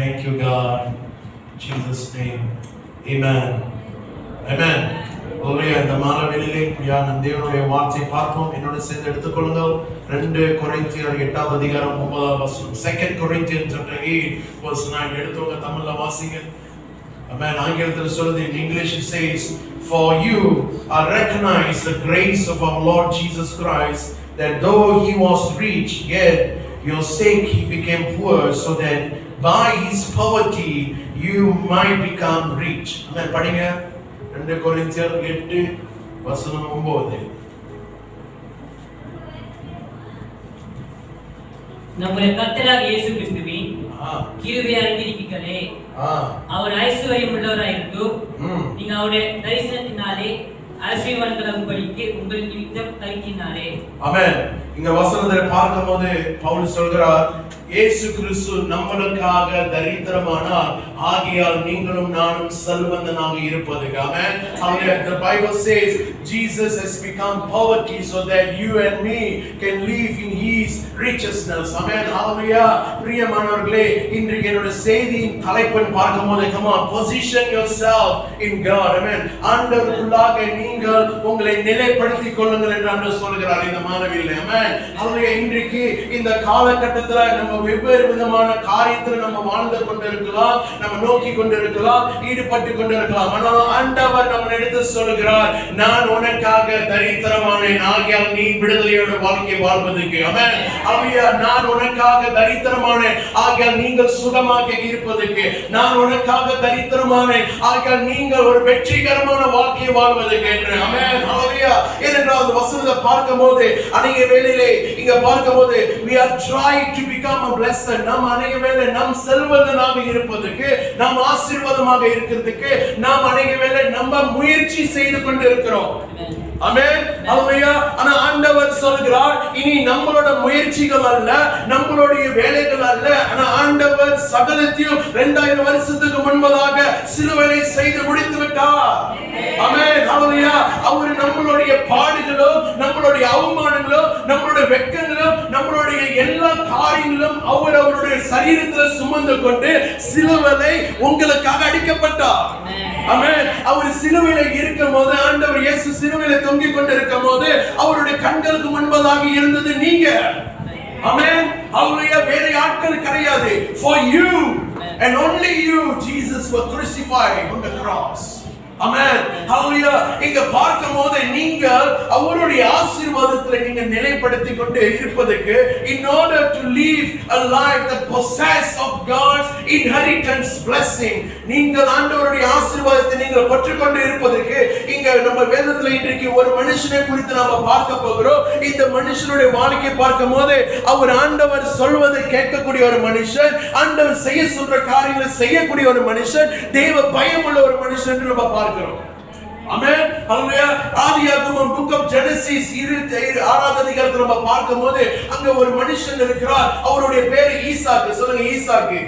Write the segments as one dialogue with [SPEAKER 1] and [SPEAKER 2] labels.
[SPEAKER 1] Thank you, God. In Jesus' name. Amen. Amen. இந்த மாலவெளியிலே இப்படியான தேவனுடைய வார்த்தையை பார்ப்போம். என்னோட சேர்ந்து எடுத்துக்கொள்ளுங்க. 2 கொரிந்தியர் 8ஆம் அதிகாரம் 9ஆம் வசனம். 2 Corinthians chapter 8 verse 9 எடுத்துங்க. தமிழ்ல வாசிங்க. Amen. ஆங்கிலத்தில் சொல்லுது. In English it says, "For you are recognized the grace of our Lord Jesus Christ, that though he was rich, yet your sake he became poor, so that by his poverty you might become rich." Amen. படிங்க. 2 கொரிந்தியர் 8 வசனம் 9.
[SPEAKER 2] நம்முடைய கர்த்தராகிய இயேசு கிறிஸ்துவின் கிருபை அறிந்திருக்கிறீர்களே, அவர் ஐஸ்வர்யம் உள்ளவராயிருந்து நீங்க அவருடைய தரிசனத்தினாலே ஆசீர்வாதங்களும்படிக்கு உங்கள் நிமித்தம் தரிக்கினாரே. ஆமென்.
[SPEAKER 1] இங்க வசனத்தை பார்க்கும்போது பவுல் சொல்கிறார், இயேசு கிறிஸ்து நம்மளுக்காக தரித்திரமானார், ஆகையால் நீங்களும் நானும் செல்வந்தனாக இருப்பதுக்கு. ஆமென். The Bible says Jesus has become poverty so that you and me can live in his righteousness. ஆமென். ஹalleluya. பிரியமானவர்களே, இன்றைக்கு என்னோட செய்தியின் தலைப்பை பார்க்கும்போது come on, position yourself in God. ஆமென். ஆண்டவருக்குள்ளாக நீங்கள் உங்களை நிலைப்படுத்திக் கொள்ளுங்கள் என்று ஆண்டவர் சொல்கிறார் இந்த மாதவிலே. ஆமென். ஹalleluya. இன்றைக்கு இந்த காலகட்டத்துல நம்ம வெவ்வேறு விதமான காரியத்துல நம்ம வாழ்ந்து கொண்டிருக்கலாம், நம்ம நோக்கி கொண்டிருக்கலாம், ஈடுபட்டு கொண்டிருக்கலாம். ஆனால் ஆண்டவர் நம்ம எடுத்து சொல்கிறார், நான் உனக்காக தரித்திரமானேன், ஆகையால் நீ விடுதலையோட வாழ்க்கை வாழ்வதற்கு. ஆமென். ஹalleluya. நான் உனக்காக தரித்திரமானேன், ஆகையால் நீங்கள் சுகமாக இருப்பதற்கு. நான் உனக்காக தரித்திரமானேன், ஆகையால் நீங்கள் ஒரு வெற்றிகரமான வாழ்க்கை வாழ்வதற்கு என்று. ஆமென். ஹalleluya. ஏனென்றால் அந்த வசனத்தை பார்க்கும்போது அநேக வேளையிலே இங்க பார்க்கும்போது we are trying to become a blessing. நாம் அநேக வேளை நாம் செல்வந்தனாக இருப்பதற்கு, நாம் ஆசீர்வாதமாக இருக்கிறதுக்கு நாம் அநேக வேளை நம்ம முயற்சி செய்து கொண்டிருக்கிறோம். ஆமென். ஹalleluya. ஆனா ஆண்டவர் சொல்கிறார், இனி நம்மளோட முயற்சிகள் அல்ல, நம்மளுடைய வேலைகள் அல்ல, ஆனா ஆண்டவர் சகலத்தையும் 2000 வருஷத்துக்கு முன்பதாக சிலுவையிலே செய்து முடித்து விட்டார். ஆமென். ஹalleluya. அவர் நம்மளுடைய பாடுகளோ, நம்மளுடைய அவமானங்களோ, நம்மளுடைய வெட்கங்களோ, நம்மளுடைய எல்லா காரியங்களும் அவர் அவருடைய சரீரத்தில் சுமந்து கொண்டு சிலுவையிலே உங்களுக்காக அடிக்கப்பட்டார். ஆமென். அவர் சிலுவையிலே இருக்கும்போது, ஆண்டவர் இயேசு சிலுவையிலே தொங்கிக் கொண்டிருக்கும் போது அவருடைய கண்களுக்கு முன்பதாக இருந்தது நீங்க. ஆமென். ஹalleluya. வேற ஆட்கள் கிடையாது. For you and only you Jesus was crucified on the cross. ஆமென். ஹalleluya. இங்க பார்க்கும்போது நீங்கள் அவருடைய ஆசீர்வாதத்தில் நீங்க நிலைப்படுத்திக் கொண்டு இருப்பதற்கு, in order to live a life that possess of God's inheritance blessing, நீங்கள் ஆண்டவருடைய ஆசீர்வாதத்தை நீங்கள் பெற்றுக்கொண்டு இருப்பதற்கு, இங்க நம்ம வேதத்துல இன்றைக்கு ஒரு மனுஷனை குறித்து நாம பார்க்க போகிறோம். இந்த மனுஷனுடைய வாழ்க்கை பார்க்கும்போது அவர் ஆண்டவர் சொல்வதை கேட்கக்கூடிய ஒரு மனுஷன், ஆண்டவர் செய்ய சொல்ற காரியங்களை செய்யக்கூடிய ஒரு மனுஷன், தேவ பயமுள்ள ஒரு மனுஷன் என்று நம்ம பார்க்கிறோம். ஆமென். ஹalleluya. ஆதியாகமம் book of Genesis 6ஆவது அதிகாரத்துல நம்ம பார்க்கும்போது அங்க ஒரு மனுஷன் இருக்கிறார். அவருடைய பேரு ஈசாக்கு. சொல்லுங்க, ஈசாக்கு.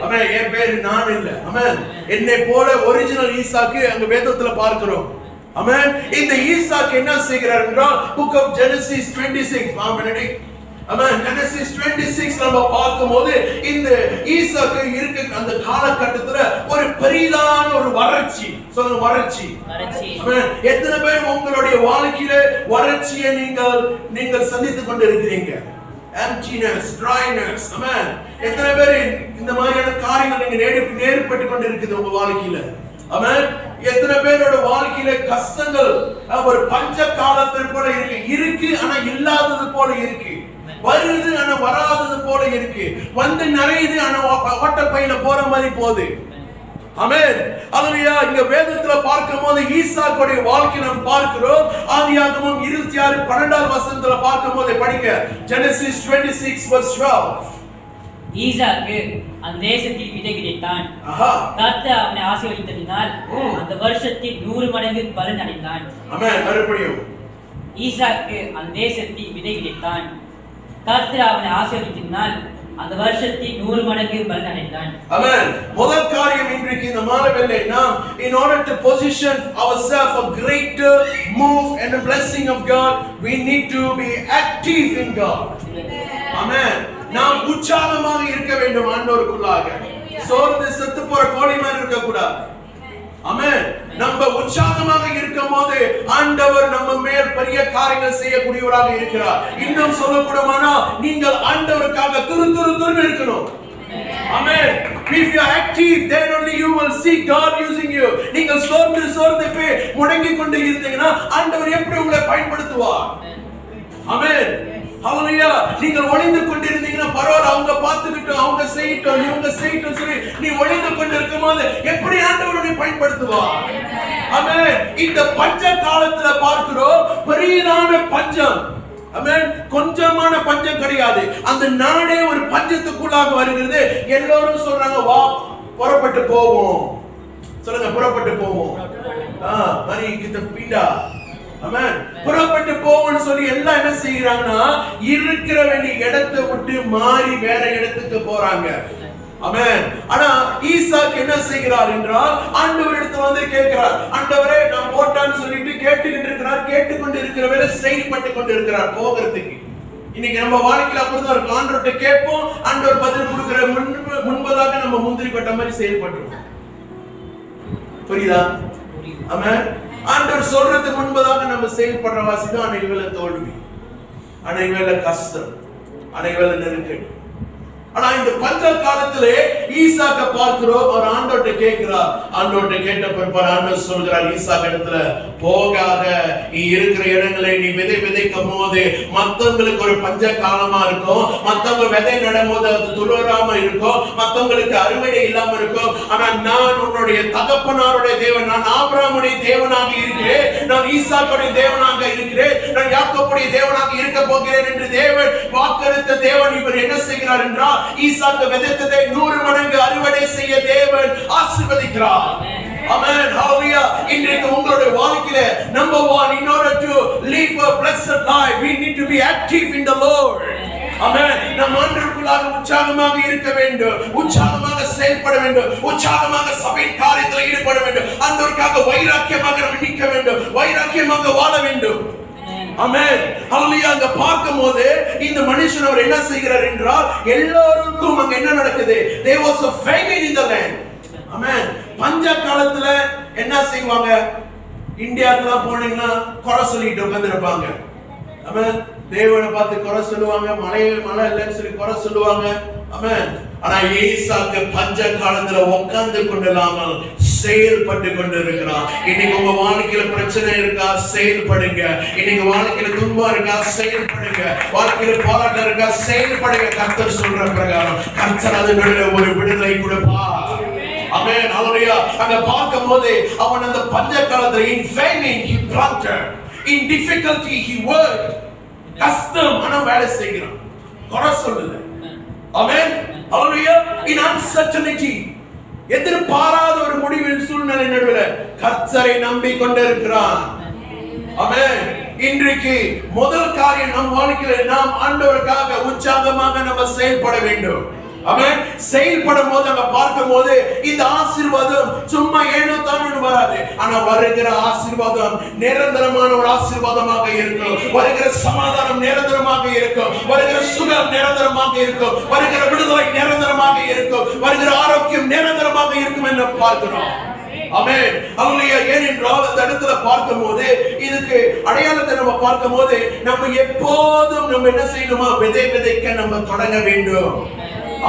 [SPEAKER 1] ஆமென். என் பேரு நான் இல்ல. ஆமென். என்னை போல ஒரிஜினல் ஈசாக்கு அங்க வேதத்துல பார்க்கிறோம். ஆமென். இந்த ஈசாக்கு என்ன செய்கிறார் என்றால் book of Genesis 26 Amen. Genesis 26 நம்ம பார்க்கும்போது இந்த ஈசாக்கு இருக்க அந்த காலகட்டத்துல ஒரு பெரிதான ஒரு வறட்சி. சொல்லுங்க, வறட்சி. ஆமென். எத்தனை பேர் உங்களுடைய வாழ்க்கையில வறட்சியை நீங்கள் சந்தித்துக் கொண்டிருக்கிறீங்க? emptiness, dryness. ஆமென். எத்தனை பேர் இந்த மாதிரியான காரியங்கள் நீங்க நேர்பட்டு கொண்டிருக்குது உங்க வாழ்க்கையில? ஆமென். எத்தனை பேரோட வாழ்க்கையில கஷ்டங்கள் ஒரு பஞ்ச காலத்தில் போல இருக்கு, ஆனா இல்லாதது போல இருக்கு. வருது ஆனா வராதது போல இருக்கு. வந்து நிறையுது ஆனா ஓட்ட பையில போற மாதிரி போகுது. ஆமென். ஹalleluya. இங்க வேதத்துல பார்க்கும்போது ஈசாக்குடைய வாழ்க்கை நாம் பார்க்கிறோம். ஆதியாகமம் 26 12ஆம் வசனத்துல பார்க்கும்போது படிங்க. Genesis 26 verse 12.
[SPEAKER 2] ஈசாக்கு அந்த தேசத்தில் விதை விதைத்தான். கர்த்தர் அவனை ஆசீர்வதித்ததினால் அந்த வருஷத்தில் 100 மடங்கு பலன் அடைந்தான்.
[SPEAKER 1] ஆமென். மறுபடியும்.
[SPEAKER 2] ஈசாக்கு அந்த தேசத்தில் விதை விதைத்தான். கர்த்தர் அவனை ஆசீர்வதித்ததினால் அந்த வருஷத்தில் 100 மடங்கு பலன் அடைந்தான்.
[SPEAKER 1] ஆமென். முதல் காரியம் இன்றைக்கு இந்த மாலைவேளை நாம் in order to position ourselves for greater move and the blessing of God, we need to be active in God. ஆமென். நாம் உற்சாகமாக இருக்க வேண்டும் ஆண்டவருக்குள்ளாக. சோர்ந்து செத்து போற கோழி மாதிரி இருக்க கூடாது. ஆமென். நம்ம உற்சாகமாக இருக்கும் போது ஆண்டவர் நம்ம மேல் பெரிய காரியங்கள் செய்யக்கூடியவராக இருக்கிறார். இன்னும் சொல்லக்கூடமானா நீங்கள் ஆண்டவருக்காக துரு இருக்கணும். Amen. If you are active, then only you will see God using you. நீங்கள் சோர்ந்து போய் முடங்கி கொண்டு இருந்தீங்கன்னா ஆண்டவர் எப்படி உங்களை பயன்படுத்துவார்? ஆமென். ஹalleluya. நீங்கள் ஒளிந்து கொண்டிருந்தீங்கன்னா பரவாயில்லை, அவங்க பார்த்துக்கிட்டோம், அவங்க செய்யட்டும், இவங்க செய்யட்டும் சொல்லி நீ ஒளிந்து கொண்டிருக்கும்போது எப்படி ஆண்டவர் உன்னை பயன்படுத்துவார்? ஆமென். இந்த பஞ்ச காலத்துல பார்க்கிறோம் பெரியதான பஞ்சம். ஆமென். கொஞ்சமான பஞ்சம் கிடையாது. அந்த நாடே ஒரு பஞ்சத்துக்குள்ளாக வருகிறது. எல்லாரும் சொல்றாங்க வா புறப்பட்டு போவோம். சொல்லுங்க புறப்பட்டு போவோம். மரி கிட்ட பீடா. ஆமென். புறப்பட்டு போவோம்னு சொல்லி எல்லாம் என்ன செய்யறாங்கன்னா இருக்கிற வேண்டிய இடத்தை விட்டு மாறி வேற இடத்துக்கு போறாங்க. ஆமென். ஆனா ஈசாக்கு என்ன செய்கிறார் என்றால் ஆண்டவரிடத்தில் வந்து கேட்கிறார், ஆண்டவரே நான் போட்டான்னு சொல்லிட்டு கேட்டுக்கிட்டு இருக்கிறார். கேட்டுக்கொண்டு இருக்கிறவரை செயல்பட்டு கொண்டு இருக்கிறார் போகிறதுக்கு. இன்னைக்கு நம்ம வாழ்க்கையில அப்படிதான் இருக்கும். ஆண்டவர்கிட்ட கேட்போம், ஆண்டவர் பதில் கொடுக்கிற முன்பதாக நம்ம முந்திரி கொட்ட மாதிரி செயல்பட்டுருவோம். புரியுதா? ஆமென். ஆண்டவர் சொல்றதுக்கு முன்பதாக நம்ம செயல்படுற வாசிதான் அனைவேளை தோல்வி, அனைவேளை கஷ்டம், அனைவேளை நெருக்கடி. ஆனா இந்த பஞ்ச காலத்திலே ஈசாக்க பார்க்கிறோம். அவர் ஆண்டவர்கிட்ட கேட்கிறார். ஆண்டவர்கிட்ட கேட்ட பிற்பாடு ஆண்டவர் சொல்கிறார் ஈசாக்கு இடத்துல, போகாத, நீ இருக்கிற இடங்களை நீ விதைக்கும் போது மத்தவங்களுக்கு ஒரு பஞ்ச காலமா இருக்கும். மத்தவங்க விதை நடும்போது அது துளராம இருக்கும். மத்தவங்களுக்கு அறுவடை இல்லாம இருக்கும். ஆனா நான் உன்னுடைய தகப்பனாருடைய தேவன், நான் ஆபிரகாமுடைய தேவனாக இருக்கிறேன், நான் ஈசாக்குடைய தேவனாக இருக்கிறேன், நான் யாக்கோபுடைய தேவனாக இருக்க போகிறேன் என்று தேவன் வாக்களித்த தேவன் இவர் என்ன செய்கிறார் என்றால் ஈசாக்கு விதைத்ததை 100 மடங்கு அறுவடை செய்ய தேவன் ஆசீர்வதிக்கிறார். Amen. Hallelujah. இன்றைக்கு உங்களுடைய வாழ்க்கையில number one, in order to live a blessed life, we need to be active in the Lord. Amen. நாம் ஆண்டவருக்குள்ளாக உற்சாகமாக இருக்க வேண்டும், உற்சாகமாக செயல்பட வேண்டும், உற்சாகமாக சபையின் காரியத்தில் ஈடுபட வேண்டும், ஆண்டவருக்காக வைராக்கியமாக நாம் நிற்க வேண்டும், வைராக்கியமாக வாழ வேண்டும். ஆமென். ஹalleluya. அங்க பார்க்கும்போது இந்த மனுஷன் அவர் என்ன செய்கிறார் என்றால் எல்லாருக்கும் அங்க என்ன நடக்குது? There was a famine in the land. ஆமென். பஞ்ச காலத்துல என்ன செய்வாங்க? இந்தியாக்குலாம் போனீங்கன்னா குறை சொல்லிட்டு உட்கார்ந்திருப்பாங்க. ஆமென். தேவனை பார்த்து குறை சொல்லுவாங்க, மழை இல்லைன்னு சொல்லி குறை சொல்லுவாங்க. ஆமென். ஆனா ஈசாக்கு பஞ்ச காலத்துல உட்கார்ந்து கொண்டில்லாமல் செயல்பட்டு கொண்டிருக்கிறான். இன்னைக்கு உங்க வாழ்க்கையில பிரச்சனை இருக்கா? செயல்படுங்க. இன்னைக்கு வாழ்க்கையில துன்பம் இருக்கா? செயல்படுங்க. வாழ்க்கையில போராட்டம் இருக்கா? செயல்படுங்க. கர்த்தர் சொல்ற பிரகாரம் கர்த்தர் அதுல ஒரு விடுதலை கொடுப்பார். ஆமென். ஹalleluya. அங்க பார்க்கும்போது அவன் அந்த பஞ்ச காலத்துல in famine he planted, in difficulty he worked. கஷ்டம் ஆனா வேலை செய்கிறான், குறை சொல்லல. ஆமென். ஹalleluya. in uncertainty, எதிர்பாராத ஒரு முடிவின் சூழ்நிலை நடுவில் கர்த்தரை நம்பி கொண்டிருக்கிறான். ஆமென். இன்றைக்கு முதல் காரியம் நம் வாழ்க்கையில நாம் ஆண்டவருக்காக உற்சாகமாக நம்ம செயல்பட வேண்டும். ஆமென். செயல்படும் போது நம்ம பார்க்கும்போது இந்த ஆசீர்வாதம் சும்மா ஏனோ தானோ வராது. ஆனா வருகிற ஆசீர்வாதம் நிரந்தரமான ஒரு ஆசீர்வாதமாக இருக்கும். வருகிற சமாதானம் நிரந்தரமாக இருக்கும். வருகிற சுகம் நிரந்தரமாக இருக்கும். வருகிற விடுதலை நிரந்தரமாக இருக்கும். வருகிற ஆரோக்கியம் நிரந்தரமாக இருக்கும் என்று பார்க்கிறோம். ஆமென். ஹalleluya. ஏனென்றால் அந்த இடத்துல பார்க்கும்போது இதுக்கு அடையாளத்தை நம்ம பார்க்கும்போது நம்ம எப்போதும் நம்ம என்ன செய்யணுமா? விதைக்க நம்ம தொடங்க வேண்டும்.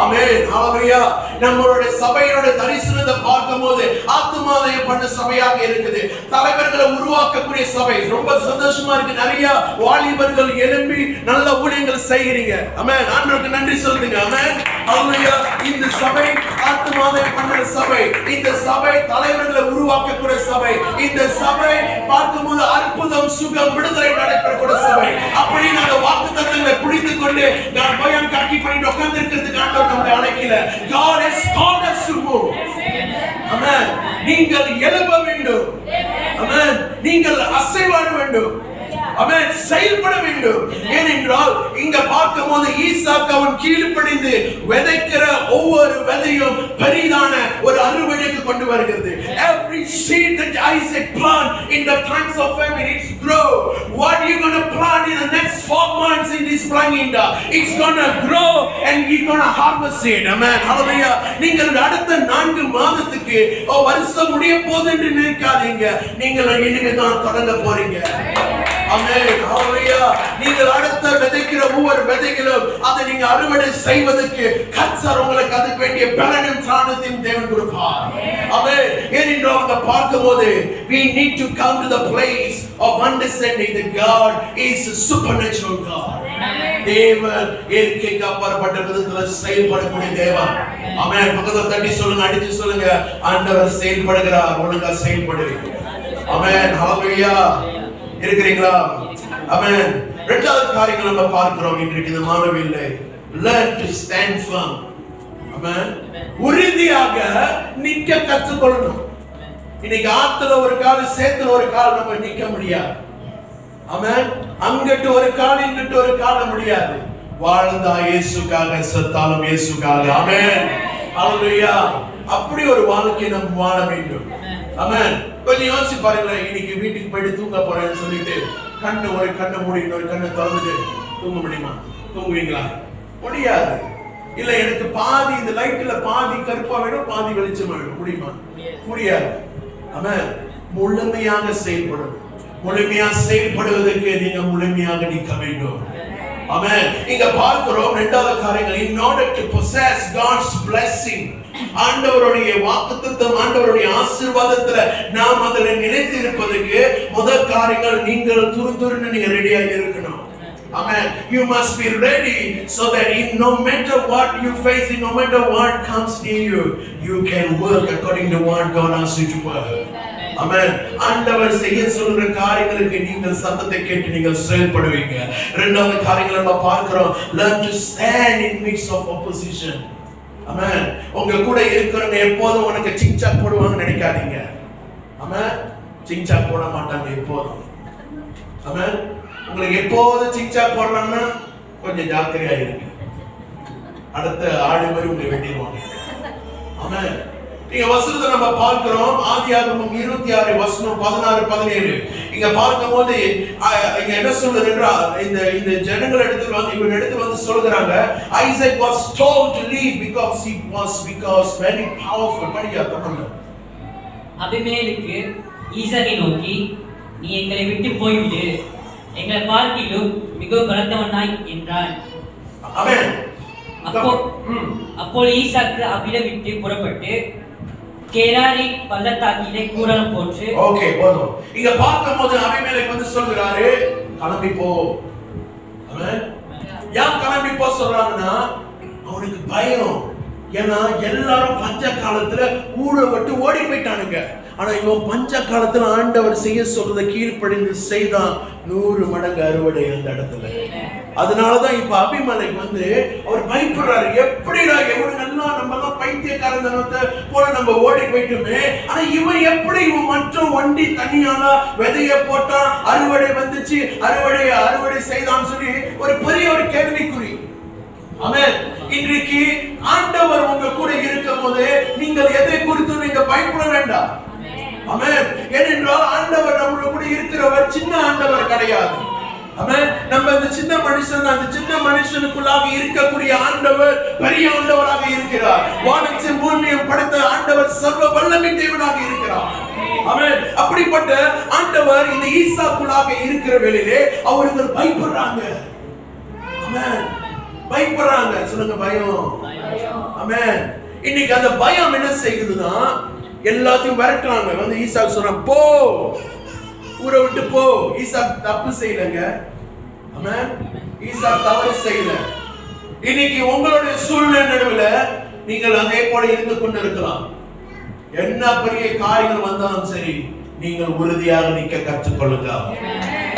[SPEAKER 1] ஆமென். ஹalleluya. நம்மளுடைய சபையோட தரிசனத்தை பார்க்கும்போது ஆத்துமாதயம் பண்ண சபையாக இருக்குது. தலைவர்களை உருவாக்கக்கூடிய சபை. ரொம்ப சந்தோஷமா இருக்கு. நிறைய வாலிபர்கள் எழும்பி நல்ல ஊழியங்கள் செய்கிறீங்க. ஆமென். ஆண்டவருக்கு நன்றி சொல்லுங்க. ஆமென். ஹalleluya. இந்த சபை ஆத்துமாதயம் பண்ண சபை. இந்த சபை தலைவர்களை உருவாக்கக்கூடிய சபை. இந்த சபை பார்க்கும்போது அற்புதம், சுகம், விடுதலை நடைபெறக்கூடிய சபை. அப்படி நாங்கள் வாக்குத்தத்தங்களை பிடித்துக் கொண்டு நான் பயம் கட்டி பண்ணிட்டு உட்கார்ந்து இருக்கிறதுக்கு ஆண்டவர் நம்மை அழைக்கல. God has called us to move. Amen. நீங்கள் எழும்ப வேண்டும். Amen. நீங்கள் அசைவாட வேண்டும். ஆமென். செயல்பட வேண்டும். ஏனென்றால் இங்க பார்க்கும்போது ஈசாக்கு அவன் கீழ்ப்படிந்து விதைக்கிற ஒவ்வொரு விதையும் பெரிதான ஒரு அறுவடைக்கு கொண்டு வருகிறது. Every seed that Isaac plant in the times of famine, it's grow. What you going to plant in the next 4 months in this planting, it's going to grow and you're going to harvest it. Amen. Hallelujah. நீங்கள் அடுத்த 4 மாதத்துக்கு வருஷம் முடிய போகுது என்று நினைக்காதீங்க. நீங்கள் இனிமே தான் தொடங்க போறீங்க. ஆமென். ஹalleluya. நீங்கள் அடுத்த விதைக்கிற ஒவ்வொரு விதைகளும் அதை நீங்க அறுவடை செய்வதற்கு கர்த்தர் உங்களுக்கு அதுக்கு வேண்டிய பலனும் ஞானத்தையும் தேவன் கொடுப்பார். ஆமென். ஏனென்றால் அங்க பார்க்கும்போது we need to come to the place of understanding that God is a supernatural God. தேவன் இயற்கைக்கு அப்பாற்பட்ட விதத்துல செயல்படக்கூடிய தேவன். ஆமென். பக்கத்துல தட்டி சொல்லுங்க, அடிச்சு சொல்லுங்க, ஆண்டவர் செயல்படுகிறார், ஒழுங்கா செயல்படுவீங்க. ஆமென். ஹalleluya. இருக்கிறீங்களா? ஆமென். இரண்டாவது காரியங்கள் நம்ம பார்க்கிறோம் இன்றைக்கு இந்த மாணவியிலே. learn to stand firm. ஆமென். உறுதியாக நிற்க கற்றுக்கொள்ளணும். இன்னைக்கு ஆத்துல ஒரு கால், சேத்துல ஒரு கால் நம்ம நிக்க முடியாது. ஆமென். அங்கிட்டு ஒரு கால், இங்கிட்டு ஒரு கால் முடியாது. வாழ்ந்தா இயேசுக்காக, செத்தாலும் இயேசுக்காக. ஆமென். ஹalleluya. அப்படி ஒரு வாழ்க்கை நம்ம வாழ வேண்டும். ஆமென். கொஞ்சம் யோசிச்சு பாருங்களேன். இன்னைக்கு வீட்டுக்கு போயிட்டு தூங்க போறேன்னு சொல்லிட்டு ஒரு கண்ணை மூடி ஒரு கண்ணை திறந்துட்டு தூங்க முடியுமா? தூங்குவீங்களா? முடியாது. இல்ல எனக்கு பாதி இந்த லைட்ல பாதி கருப்பா வேணும், பாதி வெளிச்சம் வேணும், முடியுமா? முடியாது. ஆமென். முழுமையாக செயல்படணும். முழுமையாக செயல்படுவதற்கு நீங்க முழுமையாக நிற்க வேண்டும். ஆமென். இங்க பார்க்கிறோம் இரண்டாவது காரியங்கள், in order to possess God's blessing, ஆண்டவருடைய வாக்குத்தத்தம், ஆண்டவருடைய ஆசீர்வாதத்துல நாம் அதில நிலைத்து இருப்பதற்கு முதல் காரியங்கள் நீங்கள் துருதுருன்னு நீங்க ரெடியா இருக்கணும். Amen. You must be ready so that no matter what you face, no matter what comes near you, you can work according to what God asks you to work. Amen. ஆண்டவர் செய்ய சொல்ற காரியங்களுக்கு நீங்கள் சத்தத்தை கேட்டு நீங்கள் செயல்படுவீங்க. இரண்டாவது காரியங்களை நம்ம பார்க்கிறோம், learn to stand in midst of opposition. Amen. உங்க கூட இருக்கிறவங்க எப்போதும் உனக்கு சிங்சாக் போடுவாங்கன்னு நினைக்காதீங்க. Amen. சிங்சாக் போட மாட்டாங்க எப்போதும். Amen. உங்களுக்கு எப்போது சிங்சாக் போடுறாங்கன்னா கொஞ்சம் ஜாக்கிரதையா இருங்க. அடுத்த ஆடு மாதிரி உங்களை வெட்டிடுவாங்க. Amen. இங்க வசனத்தை நம்ம பார்க்கிறோம், ஆதியாகமம் 26 வசனம் 16 17. இங்க பார்க்கும்போது இங்க என்ன சொல்றது என்றால், இந்த ஜனங்கள் இடத்துல வந்து இவங்க இடத்துல வந்து சொல்றாங்க, Isaac was told to leave because very powerful. படியா தமிழ்ல.
[SPEAKER 2] அபிமெலேக்கு ஈசாக்கை நோக்கி, நீ எங்களை விட்டு போய்விடு, எங்களை பார்க்கிலும் மிகவும் பலத்தவனாய் என்றான்.
[SPEAKER 1] ஆமென்.
[SPEAKER 2] அப்போ ஈசாக்கு அவ்விடம் விட்டு புறப்பட்டு கேராரி பள்ளத்தாக்கிலே கூடாரம் போட்டு.
[SPEAKER 1] ஓகே, போதும். இங்க பார்க்கும்போது அபிமெலேக்கு வந்து சொல்றாரு, கிளம்பி போ. ஆமென். ஏன் கிளம்பி போ சொல்றாங்கன்னா, அவனுக்கு பயம். ஏன்னா எல்லாரும் பஞ்ச காலத்துல ஊரை விட்டு ஓடி போயிட்டானுங்க. ஆனா இவன் பஞ்ச காலத்துல ஆண்டவர் செய்ய சொல்றதை கீழ்ப்படிந்து செய்தான், 100 மடங்கு அறுவடை அந்த இடத்துல. அதனாலதான் இப்ப அபிமெலேக்கு வந்து அவர் பயப்படுறாரு. எப்படிடா எவ்வளவு நல்லா நம்ம எல்லாம் பைத்தியக்காரத்தனத்தை போல நம்ம ஓடி போயிட்டுமே, ஆனா இவன் எப்படி இவன் மட்டும் ஒண்டி தனியானா விதைய போட்டான், அறுவடை வந்துச்சு, அறுவடை செய்தான்னு சொல்லி ஒரு பெரிய ஒரு கேள்விக்குறி. ஆமென். இன்றைக்கு ஆண்டவர் உங்க கூட இருக்கும் போது நீங்கள் எதை குறித்து நீங்க பயப்பட வேண்டாம். ஆமென். ஏனென்றால் ஆண்டவர் நம்மளோட கூட இருக்கிறவர் சின்ன ஆண்டவர் கிடையாது. ஆமென். நம்ம இந்த சின்ன மனுஷன், அந்த சின்ன மனுஷனுக்குள்ளாக இருக்கக்கூடிய ஆண்டவர் பெரிய ஆண்டவராக இருக்கிறார். வானத்தையும் பூமியையும் படைத்த ஆண்டவர் சர்வ வல்லமை தேவனாக இருக்கிறார். ஆமென். அப்படிப்பட்ட ஆண்டவர் இந்த ஈசாக்குள்ளாக இருக்கிற வேளையிலே அவர்கள் பயப்படுறாங்க. ஆமென். பயப்படுறாங்க. சொல்லுங்க, பயம். ஆமென். இன்னைக்கு அந்த பயம் என்ன செய்யுதுன்னா, எல்லாத்தையும் விரட்டுறாங்க. வந்து ஈசாக்கு சொல்றான், போ, ஊரை விட்டு போ. ஈசாக்கு தப்பு செய்யலங்க. ஆமென். ஈசாக்கு தவறு செய்யல. இன்னைக்கு உங்களுடைய சூழ்நிலை நடுவுல நீங்கள் அதே போல இருந்து கொண்டு இருக்கலாம். என்ன பெரிய காரியங்கள் வந்தாலும் சரி, நீங்கள் உறுதியாக நிற்க கற்றுக்கொள்ளுங்க.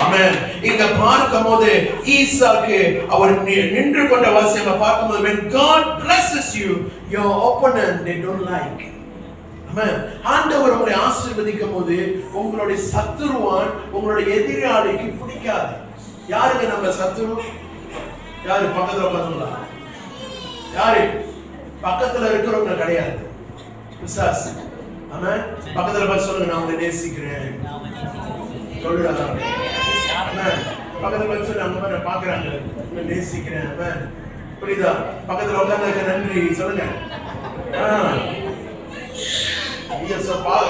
[SPEAKER 1] ஆமென். இங்க பார்க்கும்போது ஈசாக்கு அவர் நின்று கொண்ட வாசியங்களை பார்க்கும்போது, when God blesses you, your opponent they don't like. ஆமென். ஆண்டவர் உங்களை ஆசீர்வதிக்கும் போது உங்களுடைய சத்துருவான் உங்களுடைய எதிராளிக்கு பிடிக்காது. யாருக்கு நம்ம சத்துரு? யாரு? பக்கத்துல உட்கார்ந்துங்களா? யாரு? பக்கத்துல இருக்கிறவங்க கிடையாது, பிசாசு. ஆமென். பக்கத்துல பார்த்து சொல்லுங்க, நான் உங்களை நேசிக்கிறேன். சொல்லுடா. ஆமென். பக்கத்துல பார்த்து சொல்லுங்க, அவங்க மாதிரி பாக்குறாங்க, உங்களை நேசிக்கிறேன். ஆமென். புரியுதா? பக்கத்துல உட்கார்ந்து நன்றி சொல்லுங்க.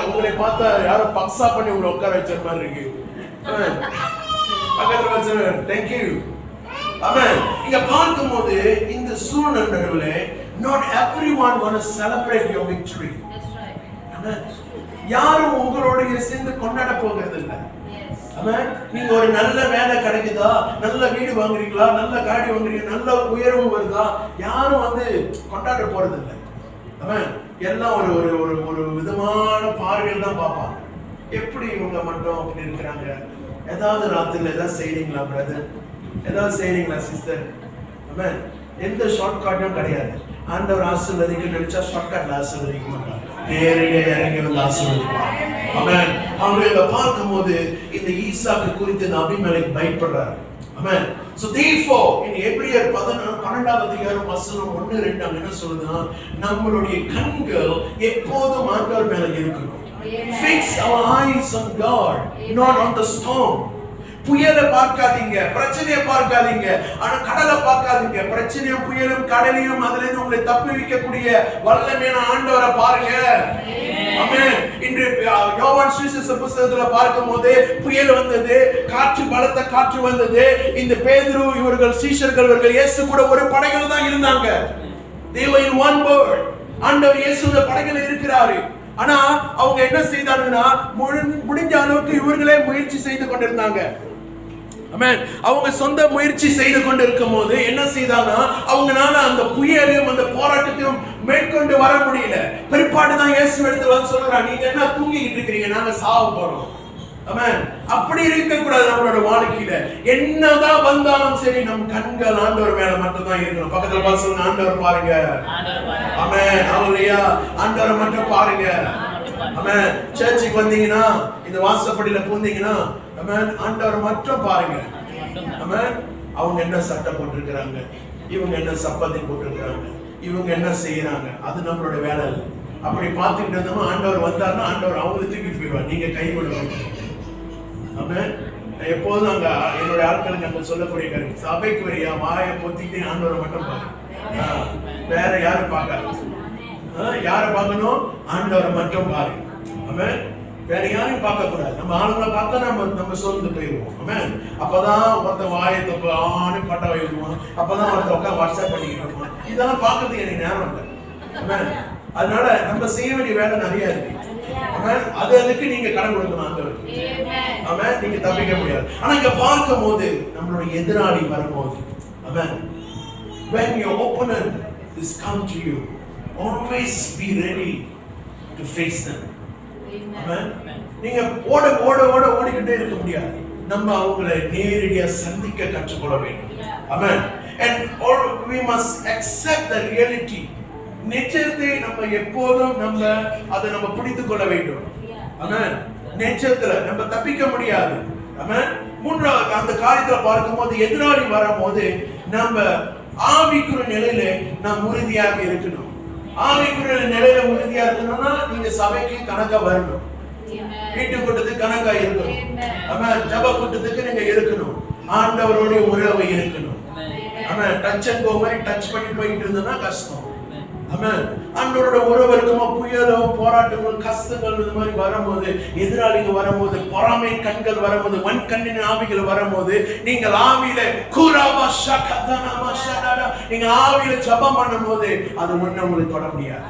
[SPEAKER 1] உங்களை பார்த்தா யாரும் பக்ஸா பண்ணி உங்களை உட்கார வச்ச மாதிரி இருக்கு. பக்கத்துல பார்த்து சொல்லுங்க, தேங்க்யூ. ஆமென். இங்க பார்க்கும்போது இந்த சூழ்நிலை நடுவுல not everyone want to celebrate your victory. That's right. ஆமென். யாரும் உங்களோட சேர்ந்து கொண்டாட போகிறது இல்ல. ஆமென். நீங்க ஒரு நல்ல வேலை கிடைக்குதா, நல்ல வீடு வாங்குறீங்களா, நல்ல காடி வாங்குறீங்க, நல்ல உயர்வு வருதா, யாரும் வந்து கொண்டாட போறது இல்ல. ஆமென். எல்லாம் ஒரு ஒரு ஒரு ஒரு விதமான பார்வையில் தான் பார்ப்பாங்க. எப்படி இவங்க மட்டும் அப்படி இருக்கிறாங்க? ஏதாவது ராத்திரில ஏதாவது செய்றீங்களா பிரதர்? ஏதாவது செய்றீங்களா சிஸ்டர்? ஆமென். எந்த ஷார்ட் கட்டும் கிடையாது. ஆண்டவர் ஆசீர்வதிக்க நினைச்சா ஷார்ட் கட்ல ஆசீர்வதிக்க மாட்டாங்க, நேரடியா இறங்கி வந்து ஆசீர்வதிப்பாங்க. ஆமென். அவங்க பார்க்கும்போது இந்த ஈசாக்கு குறித்து இந்த அபிமெலேக் பயப்படுறாரு. Amen. So therefore in Hebrews 12வது அதிகாரம் வசனம் 1-2 அங்க என்ன சொல்லுதுன்னா, நம்மளுடைய கண்கள் எப்போதும் ஆண்டவர் மேல இருக்கணும். Fix our eyes on God, not on the storm. புயலை பார்க்காதீங்க, பிரச்சனையை பார்க்காதீங்க, ஆனா கடலை பார்க்காதீங்க. பிரச்சனையும் புயலும் கடலையும் அதுல இருந்து உங்களை தப்புவிக்கக்கூடிய வல்லமையான ஆண்டவரை பாருங்க. ஆமென். இன்று யோவான் சுவிசேஷ புத்தகத்துல பார்க்கும்போது புயல் வந்தது, காற்று, பலத்த காற்று வந்தது. இந்த பேதுரு இவர்கள் சீஷர்கள் இவர்கள் இயேசு கூட ஒரு படகுல தான் இருந்தாங்க. They were in one boat. ஆண்டவர் இயேசு இந்த படகுல இருக்கிறாரு. ஆனா அவங்க என்ன செய்தாங்கன்னா, முடிஞ்ச அளவுக்கு இவர்களே முயற்சி செய்து கொண்டிருந்தாங்க. ஆமென். அவங்க சொந்த முயற்சி செய்து கொண்டு இருக்கும் போது என்ன செய்தாங்கன்னா, அவங்களால அந்த புயலையும் அந்த போராட்டத்தையும் மேற்கொண்டு வர முடியல. பிற்பாடுதான் இயேசு எடுத்து வந்து சொல்றாங்க, நீங்க என்ன தூங்கிட்டு இருக்கிறீங்க, நாங்க சாவ போறோம். ஆமென். அப்படி இருக்க கூடாது நம்மளோட வாழ்க்கையில. என்னதான் வந்தாலும் சரி, நம் கண்கள் ஆண்டவர் மேல மட்டும் தான் இருக்கணும். பக்கத்துல பார்த்து சொல்லுங்க, ஆண்டவர் பாருங்க. ஆமென். ஹalleluya. ஆண்டவரை மட்டும் பாருங்க. ஆமென். சர்ச்சுக்கு வந்தீங்கன்னா, இந்த வாசப்படியில பூந்தீங்கன்னா, ஆமென், ஆண்டவரை மட்டும் பாருங்க. ஆமென். அவங்க என்ன சட்டை போட்டிருக்கிறாங்க, இவங்க என்ன சப்பாத்தி போட்டிருக்கிறாங்க, இவங்க என்ன செய்யறாங்க, அது நம்மளோட வேலை இல்லை. அப்படி பார்த்துக்கிட்டு இருந்தோம்னா ஆண்டவர் வந்தாருன்னா ஆண்டவர் அவங்களை தூக்கிட்டு போயிடுவார், நீங்க கை விடுவாங்க. ஆமென். எப்போதும் அங்க என்னோட ஆட்களுக்கு அங்க சொல்லக்கூடிய கருத்து, சபைக்கு வரியா வாயை பொத்திட்டு ஆண்டவரை மட்டும் பாருங்க, வேற யாரும் பார்க்காது. யாரை பார்க்கணும்? ஆண்டவரை மட்டும் பாருங்க. ஆமென். வேற யாரையும் பார்க்க கூடாது. நம்ம ஆளுங்களை பார்த்தா நம்ம சோர்ந்து போயிடுவோம். ஆமென். அப்பதான் ஒருத்த வாயை தப்பு ஆணு பட்டா வைடுவோம், அப்பதான் ஒருத்த உட்காந்து வாட்ஸ்அப் பண்ணிக்கிட்டு இருப்போம். இதெல்லாம் பார்க்கறதுக்கு எனக்கு நேரம் இல்லை. ஆமென். அதனால நம்ம செய்ய வேண்டிய வேலை நிறைய இருக்கு. ஆமென். அதுக்கு நீங்க கடன் கொடுக்கணும் ஆண்டவருக்கு. ஆமென். நீங்க தப்பிக்க முடியாது. ஆனா இங்க பார்க்கும் போது நம்மளுடைய எதிராளி வரும்போது, ஆமென், when your opponent is come to you, always be ready to face them. ஆமென். நீங்க ஓடிக்கிட்டே இருக்க முடியாது. நம்ம அவங்களை நேரடியா சந்திக்க கற்றுக்கொள்ள வேண்டும். ஆமென். And we must accept the reality. நிச்சயத்தை நம்ம எப்போதும் அதை நம்ம பிடித்துக் கொள்ள வேண்டும். ஆமென். நிச்சயத்துல நம்ம தப்பிக்க முடியாது. ஆமென். மூன்றாவது அந்த காரியத்துல பார்க்கும்போது எதிராளி வரும்போது நம்ம ஆவிக்குரிய நிலையில நாம் உறுதியாக இருக்கணும். ஆவிக்குரிய நிலையில உறுதியா இருக்கணும்னா நீங்க சபைக்கு கணக்கா வரணும், வீட்டு கூட்டத்துக்கு கணக்கா இருக்கணும். ஆமென். ஜப கூட்டத்துக்கு நீங்க இருக்கணும், ஆண்டவரோட உறவு இருக்கணும். ஆமென். டச் அண்ட் கோ மாதிரி டச் பண்ணி போயிட்டு இருந்தோம்னா கஷ்டம். ஆமென். ஆண்டவரோட உறவு இருக்குமா, புயலோ போராட்டங்கள் கஷ்டங்கள் இந்த மாதிரி வரும்போது, எதிராளிகள் வரும்போது, பொறாமை கண்கள் வரும்போது, வன் கண்ணின் ஆவிகள் வரும்போது, நீங்கள் ஆவியில கூராபா ஷகதனாமா ஷடடா நீங்க ஆவியில ஜெபம் பண்ணும்போது அது ஒண்ணு உங்களுக்கு தொட முடியாது.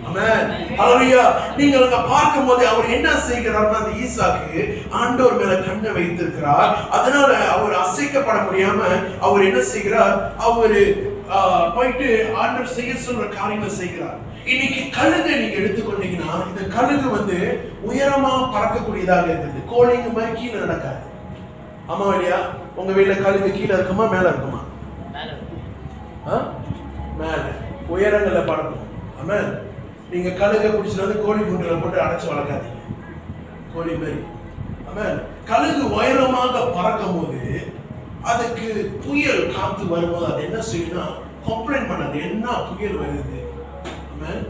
[SPEAKER 1] ஆமென். ஹalleluya. நீங்கள் அங்க பார்க்கும்போது அவர் என்ன செய்கிறார்னா, அந்த ஈசாக்கு ஆண்டவர் மேல கண்ணை வைத்திருக்கிறார். அதனால அவர் அசைக்கப்பட முடியாம அவர் என்ன செய்கிறார், அவரு போயிட்டு ஆண்டவர் செய்ய சொல்ற காரியங்களை செய்கிறார். இன்னைக்கு கழுகு நீங்க எடுத்துக்கொண்டீங்கன்னா, இந்த கழுகு உயரமா பறக்கக்கூடியதாக இருக்குது. கோழிங்க மாதிரி கீழே நடக்காது. ஆமா இல்லையா? உங்க வீட்டுல கழுகு கீழே இருக்குமா மேல இருக்குமா? மேல. உயரங்கள்ல பறக்கும். ஆமென். நீங்க கழுகை பிடிச்சிட்டு வந்து கோழி குண்டுல போட்டு அடைச்சு வளர்க்காதீங்க, கோழி மாதிரி. ஆமென். கழுகு உயரமாக பறக்கும் போது அதுக்கு புயல் காத்து வரும்போது அது என்ன செய்யும்னா கம்ப்ளைண்ட் பண்ணாது, என்ன புயல் வருது, ஆமென்,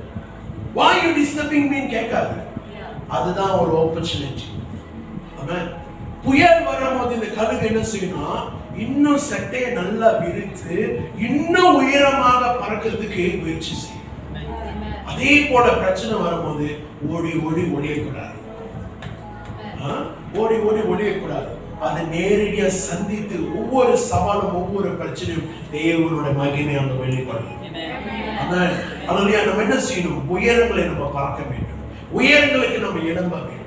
[SPEAKER 1] why you disturbing me கேட்காது. அதுதான் ஒரு ஆப்பர்ச்சுனிட்டி. ஆமென். புயல் வரும்போது இந்த கழுகு என்ன செய்யும்னா இன்னும் சட்டையை நல்லா விரித்து இன்னும் உயரமாக பறக்கிறதுக்கு முயற்சி செய்யும். அதே போல பிரச்சனை வரும்போது ஓடி ஓடி ஒளியக்கூடாது, ஓடி ஓடி ஒளியக்கூடாது. அதை நேரடியா சந்தித்து ஒவ்வொரு சவாலும் ஒவ்வொரு பிரச்சனையும் தேவனுடைய மகிமை அங்க வெளிப்படும். அதனால நம்ம என்ன செய்யணும், உயரங்களை நம்ம பார்க்க வேண்டும், உயரங்களுக்கு நம்ம எழும்ப வேண்டும்.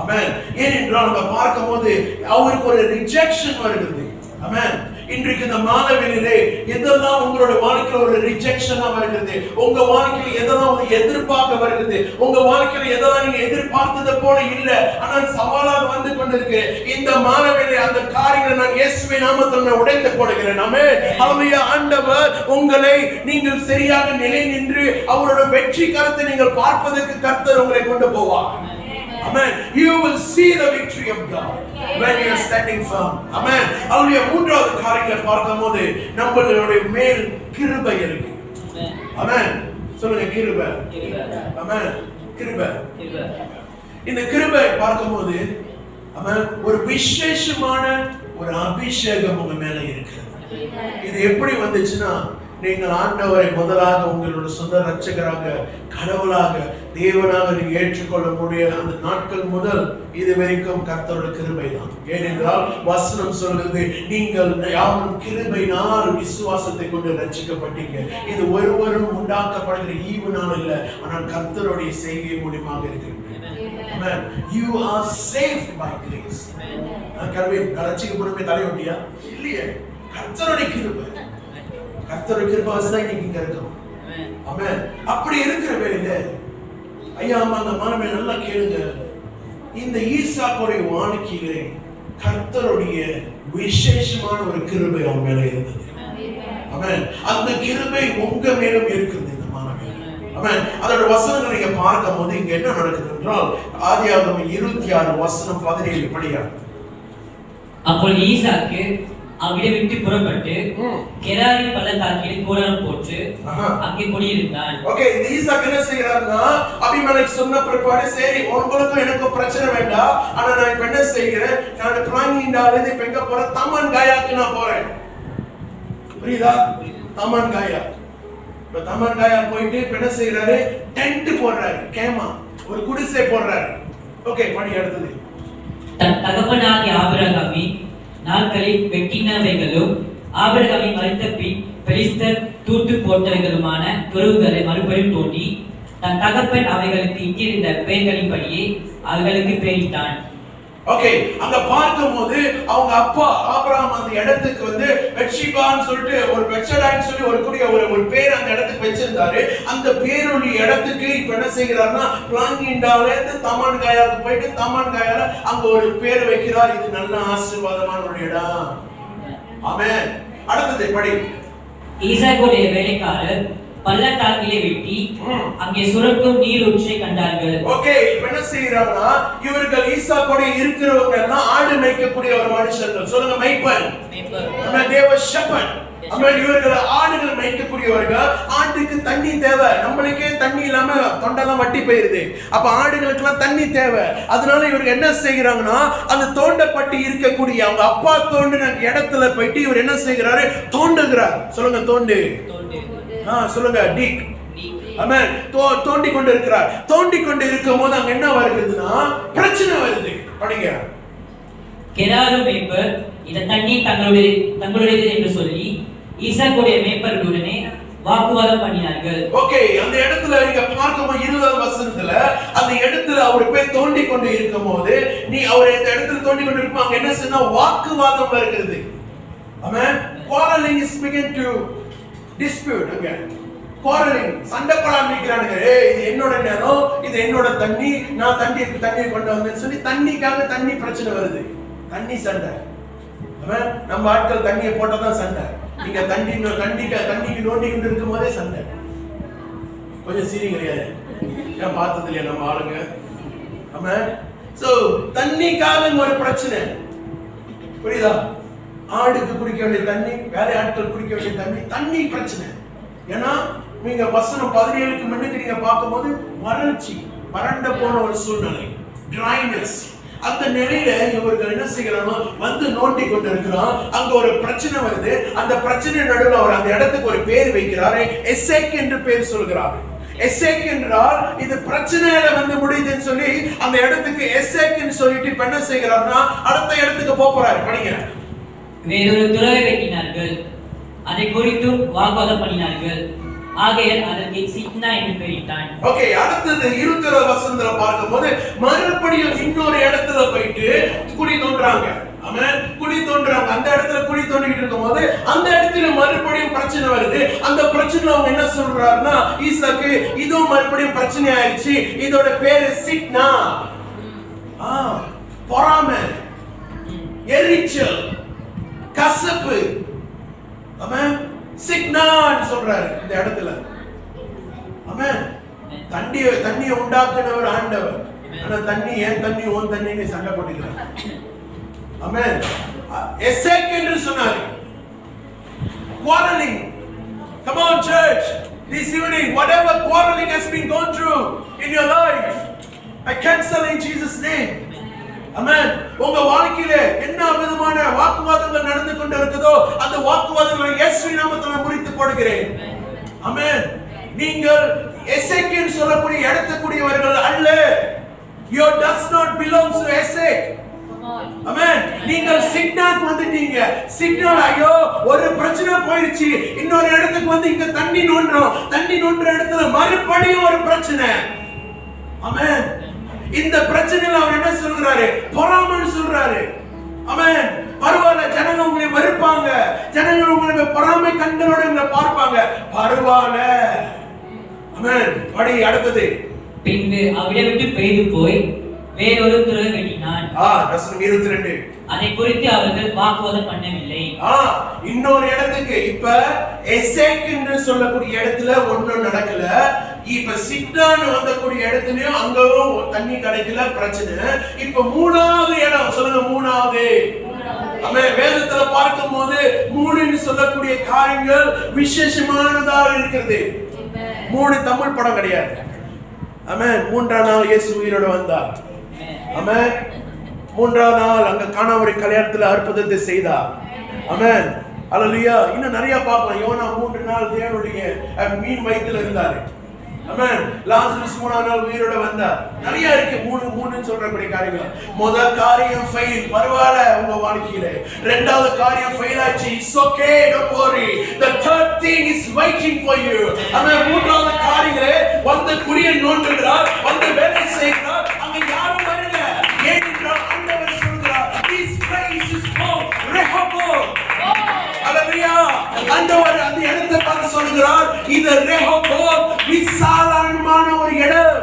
[SPEAKER 1] ஆமென். ஏனென்றால் நம்ம பார்க்கும் போது அவருக்கு ஒரு ரிஜெக்ஷன் வருகிறது. ஆமென். இன்றைக்கு இந்த மாதவிலே எதெல்லாம் உங்களோட வாழ்க்கையில ஒரு ரிஜெக்ஷனா வருகிறது, உங்க வாழ்க்கையில எதெல்லாம் ஒரு எதிர்பார்க்க வருகிறது, உங்க வாழ்க்கையில எதெல்லாம் நீங்க எதிர்பார்த்தது போல இல்ல, ஆனால் சவாலாக வந்து கொண்டிருக்கு, இந்த மாதவிலே அந்த காரியங்களை நான் இயேசுவின் நாமத்தில் உடைத்து போடுகிறேன். ஆமென். ஹல்லேலூயா. ஆண்டவர் உங்களை நீங்கள் சரியாக நிலை நின்று அவரோட வெற்றி கரத்தை நீங்கள் பார்ப்பதற்கு கர்த்தர் உங்களை கொண்டு போவார். Amen. You will see the victory of God when you are standing firm. Amen. Hallelujah. மூன்றாவது காரியங்களை பார்க்கும்போது நம்மளுடைய மேல் கிருபை இருக்கு. Amen. சொல்லுங்க கிருபை. Amen. கிருபை. இந்த கிருபை பார்க்கும்போது Amen, ஒரு விசேஷமான ஒரு அபிஷேகம் உங்க மேல இருக்கு. இது எப்படி வந்துச்சுன்னா நீங்கள் ஆண்டவரை முதலாக உங்களோட சொந்த ரட்சகராக கடவுளாக தேவனாக நீங்க ஏற்றுக்கொள்ளக்கூடிய அந்த நாட்கள் முதல் இது வரைக்கும் கர்த்தருடைய கிருபை தான். ஏனென்றால் வசனம் சொல்லுது, நீங்கள் யாரும் கிருபையினால் விசுவாசத்தை கொண்டு ரட்சிக்கப்பட்டீங்க. இது ஒருவரும் உண்டாக்கப்படுகிற ஈவுனால் இல்ல, ஆனால் கர்த்தருடைய செய்கை மூலமாக இருக்கு. Amen. You are saved by grace. கர்த்தர் ரட்சிக்கப்படுமே தலையொட்டியா இல்லையே, கர்த்தருடைய கிருபை. கர்த்தருடைய கிருபை வசனம் இன்னைக்கு இங்க இருக்கும். ஆமென். அப்படி இருக்கிற வேளையில ஐயா அம்மா அந்த மானமே நல்லா கேளுங்க, இந்த ஈசாக்குடைய வாழ்க்கையிலே கர்த்தருடைய விசேஷமான ஒரு கிருபை அவன் மேல இருந்தது. ஆமென். அந்த கிருபை உங்க மேலும் இருக்குது இந்த மானமே. ஆமென். அதோட வசனங்களை நீங்க பார்க்கும்போது இங்க என்ன நடக்குது என்றால் ஆதியாகமம் 26:17 படியா.
[SPEAKER 2] அப்பொழுது ஈசாக்கு அவ்விடம் விட்டு புறப்பட்டு கெராரி பள்ளத்தாக்கில் கூடாரம் போட்டு அங்கே குடியிருந்தான்.
[SPEAKER 1] ஓகே, இந்த ஈசாக்கு என்ன செய்யறாருன்னா அபிமெலேக் சொன்ன பிற்பாடு சரி உங்களுக்கும் எனக்கும் பிரச்சனை வேண்டாம், ஆனா நான் இப்ப என்ன செய்கிறேன், நான் பிளாங்கிண்டால இப்ப எங்க போறேன், தமன் காயாக்கு நான் போறேன். புரியுதா? தமன் காயா. இப்ப தமன் காயா போயிட்டு இப்ப என்ன செய்யறாரு, டென்ட் போடுறாரு, கேமா ஒரு குடிசை போடுறாரு. ஓகே, படி அடுத்தது.
[SPEAKER 2] தன் தகப்பனாகிய ஆபிரகாமின் நாட்களில் வெட்டினவைகளும் ஆபிரகாமின் மரித்த பின் பெலிஸ்தர் தூத்து போட்டவைகளுமான துறவுகளை மறுபடியும் தோண்டி தன் தகப்பன் அவைகளுக்கு இட்டிருந்த பெயர்களின்படியே அவைகளுக்கு பெயரிட்டான்.
[SPEAKER 1] ஓகே, அங்க பார்க்கும்போது அவங்க அப்பா ஆபிரகாம் அந்த இடத்துக்கு வந்து பெட்ஷிபான்னு சொல்லிட்டு ஒரு பெட்சடான்னு சொல்லி ஒரு பேர் அந்த இடத்துக்கு வச்சிருந்தாரு. அந்த பேருடைய இடத்துக்கு இப்ப என்ன செய்யறாருன்னா பிளாங்கிண்டால இருந்து தமான் காயாவுக்கு போயிட்டு தமான் காயால அங்க ஒரு பேர் வைக்கிறார். இது நல்ல ஆசீர்வாதமான ஒரு இடம். ஆமென். அடுத்தது படி.
[SPEAKER 2] ஈசாக்குடைய வேலைக்காரர் பள்ளத்தாக்கிலே வெட்டி அங்கே சுரக்கும் நீர் ஊற்றை கண்டார்கள்.
[SPEAKER 1] ஓகே, இப்ப என்ன செய்யறாங்கன்னா இவர்கள் ஈசாக்கோட இருக்கிறவங்க எல்லாம் ஆடு மேய்க்கக்கூடிய ஒரு மனுஷர்கள். சொல்லுங்க மேய்ப்பன். நம்ம தேவ ஷெப்பர்ட். நம்ம இவர்கள் ஆடுகள் மேய்க்கக்கூடியவர்கள். ஆட்டுக்கு தண்ணி தேவை, நம்மளுக்கே தண்ணி இல்லாம தொண்டெல்லாம் வட்டி போயிருது. அப்ப ஆடுகளுக்கு எல்லாம் தண்ணி தேவை. அதனால இவர்கள் என்ன செய்யறாங்கன்னா அந்த தோண்டப்பட்டு இருக்கக்கூடிய அவங்க அப்பா தோண்டின இடத்துல போயிட்டு இவர் என்ன செய்யறாரு, தோண்டுகிறார். சொல்லுங்க தோண்டு. சொல்லுங்க டீக். ஆமென். தோண்டி கொண்டு இருக்கிறார். தோண்டி கொண்டு இருக்கும்போது அங்க என்ன வருதுன்னா பிரச்சனை வருது. படிங்க.
[SPEAKER 2] கெராரு மேய்ப்பர் இந்த தண்ணி தங்களுடையது என்று சொல்லி ஈசாக்குடைய மேய்ப்பர்களுடனே வாக்குவாதம் பண்ணினார்கள்.
[SPEAKER 1] ஓகே, அந்த இடத்துல நீங்க பார்க்கும்போது 20வது வசனத்துல அந்த இடத்துல அவர் போய் தோண்டி கொண்டு இருக்கும்போது நீ அவர் இந்த இடத்துல தோண்டி கொண்டு இருப்பாங்க என்ன சொன்னா வாக்குவாதம் வருகிறது. ஆமென். quarreling is begin to dispute again. quarreling, சண்டை போட ஆரம்பிக்கிறானுங்க. இது என்னோட நேரம், இது என்னோட தண்ணி, நான் தண்ணி கொண்டு வந்தேன்னு சொல்லி தண்ணிக்காக தண்ணி பிரச்சனை வருது. தண்ணி சண்டை. நம்ம ஆட்கள் தண்ணியை போட்டதான் சண்டை. நீங்க தண்ணிக்கு நோண்டி கொண்டு இருக்கும் போதே சண்டை. கொஞ்சம் சிரிங்களே, ஏன் பார்த்தது இல்லையா நம்ம ஆளுங்க? ஆமா. சோ தண்ணிக்காக ஒரு பிரச்சனை, புரியுதா? ஆடுக்கு குடிக்க வேண்டிய தண்ணி, வேற ஆட்கள் குடிக்க வேண்டிய தண்ணி, தண்ணி பிரச்சனை. ஏன்னா நீங்க வசனம் 17க்கு முன்னுக்கு நீங்க பார்க்கும்போது வறட்சி, வறண்ட போன ஒரு சூழ்நிலை, ட்ரைனஸ். அந்த நிலையில இவர்கள் என்ன செய்யறாங்க, வந்து நோண்டி கொண்டு இருக்கிறான். அங்க ஒரு பிரச்சனை வருது. அந்த பிரச்சனை நடுவில் அவர் அந்த இடத்துக்கு ஒரு பேர் வைக்கிறாரு, எசேக் என்று பேர் சொல்கிறார். எசேக் என்றால் இது பிரச்சனையில வந்து முடியுதுன்னு சொல்லி அந்த இடத்துக்கு எசேக்னு சொல்லிட்டு இப்ப என்ன செய்கிறார்னா அடுத்த இடத்துக்கு போறாரு. படிங்க.
[SPEAKER 2] வேறொரு துறவை வெட்டினார்கள், அதை குறித்தும் வாக்குவாதம் பண்ணினார்கள், ஆகையால் அதற்கு சிட்னா என்று பெயரிட்டான்.
[SPEAKER 1] ஓகே, அடுத்தது 20வது வசனத்துல பார்க்கும்போது மறுபடியும் இன்னொரு இடத்துல போயிட்டு குழி தோன்றாங்க. ஆமென். குழி தோன்றாங்க. அந்த இடத்துல குழி தோண்டிட்டு இருக்கும்போது அந்த இடத்துல மறுபடியும் பிரச்சனை வருது. அந்த பிரச்சனை அவங்க என்ன சொல்றாருன்னா, ஈசாக்கு இதுவும் மறுபடியும் பிரச்சனை ஆயிடுச்சு. இதோட பேரு சிட்னா. பொறாமை, எரிச்சல், கசப்பு. ஆமென். சிக்னான்னு சொல்றாரு இந்த இடத்துல. ஆமென். தண்ணியை உண்டாக்குனவர் ஆண்டவர். ஆனா தண்ணி ஏன் தண்ணி ஓன் தண்ணின்னு சண்டை போட்டுக்கிறார். ஆமென். எசேக் என்று சொன்னார். Quarreling. Come on church, this evening whatever quarreling has been gone through in your life, I cancel in Jesus name. ஆமென். உங்க வாழ்க்கையில என்ன விதமான வாக்குவாதங்கள் நடந்து கொண்டு இருக்குதோ அந்த வாக்குவாதங்களை இயேசுவின் நாமத்தில் முறித்து போடுகிறேன். ஆமென். நீங்கள் எசேக்கின் சொல்லக்கூடிய இடத்துக்குரியவர்கள் அல்ல. You does not belong to Esek. ஆமென். நீங்கள் சிக்னாக்கு வந்துட்டீங்க. சிக்னல், ஐயோ ஒரு பிரச்சனை போயிடுச்சு, இன்னொரு இடத்துக்கு வந்து இங்க தண்ணி நோண்டுறோம். தண்ணி நோண்டுற இடத்துல மறுபடியும் ஒரு பிரச்சனை. ஆமென். இந்த பிரச்சனையில அவர் என்ன சொல்றாரு? பொறாமைன்னு சொல்றாரு. ஆமென். பரவாயில்ல, ஜனங்க உங்களை வெறுப்பாங்க, ஜனங்க உங்களை பொறாமை கண்களோட உங்களை பார்ப்பாங்க, பரவாயில்ல. ஆமென். படி அடுத்தது.
[SPEAKER 2] பின்பு அவரை விட்டு பெய்து போய் வேறொரு துறவை வெட்டினான்.
[SPEAKER 1] வசனம் 22.
[SPEAKER 2] அதை குறித்து அவர்கள் வாக்குவாதம் பண்ணவில்லை.
[SPEAKER 1] இன்னொரு இடத்துக்கு இப்ப எசேக் என்று சொல்லக்கூடிய இடத்துல ஒண்ணும் நடக்கல. இப்ப சிட்னான்னு வந்தக்கூடிய இடத்துலயும் அங்கவும் தண்ணி கிடைக்கல, பிரச்சனை. இப்ப மூணாவது இடம் சொல்லுங்க. மூணாவது. ஆமென். வேதத்துல பார்க்கும்போது மூணுன்னு சொல்லக்கூடிய காரியங்கள் விசேஷமானதாக இருக்கிறது. மூணு தமிழ் படம் கிடையாது. ஆமென். மூன்றாம் நாள் இயேசு உயிரோட வந்தார். ஆமென். மூன்றாம் நாள் அங்க கானாவுடைய கல்யாணத்துல அற்புதத்தை செய்தார். ஆமென். அல்லேலூயா. இன்னும் நிறைய பார்க்கலாம். யோனா 3 நாள் தேவனுடைய மீன் வயித்துல இருந்தாரு. ஆமென். லாசரஸ் 3ஆம் நாள் உயிரோட வந்தார். நிறைய இருக்கு. மூணுன்னு சொல்றக்கூடிய காரியங்கள். முதல் காரியம் ஃபெயில், பரவாயில்ல உங்க வாழ்க்கையில. இரண்டாவது காரியம் ஃபெயில் ஆச்சு, it's okay, don't worry. The third thing is waiting for you. ஆமென். மூன்றாவது காரியங்களே வந்து குடியை நோண்டுகிறார், வந்து வேலை செய்கிறார். அங்க யாரும் வரல. ஏனென்றால் ஆண்டவர் சொல்கிறார், this place is called Rehoboth. அல்லேலூயா. ஆண்டவர் அந்த இடத்தை பார்த்து சொல்கிறார், இது ரெஹோபோத், விசாலமான ஒரு இடம்,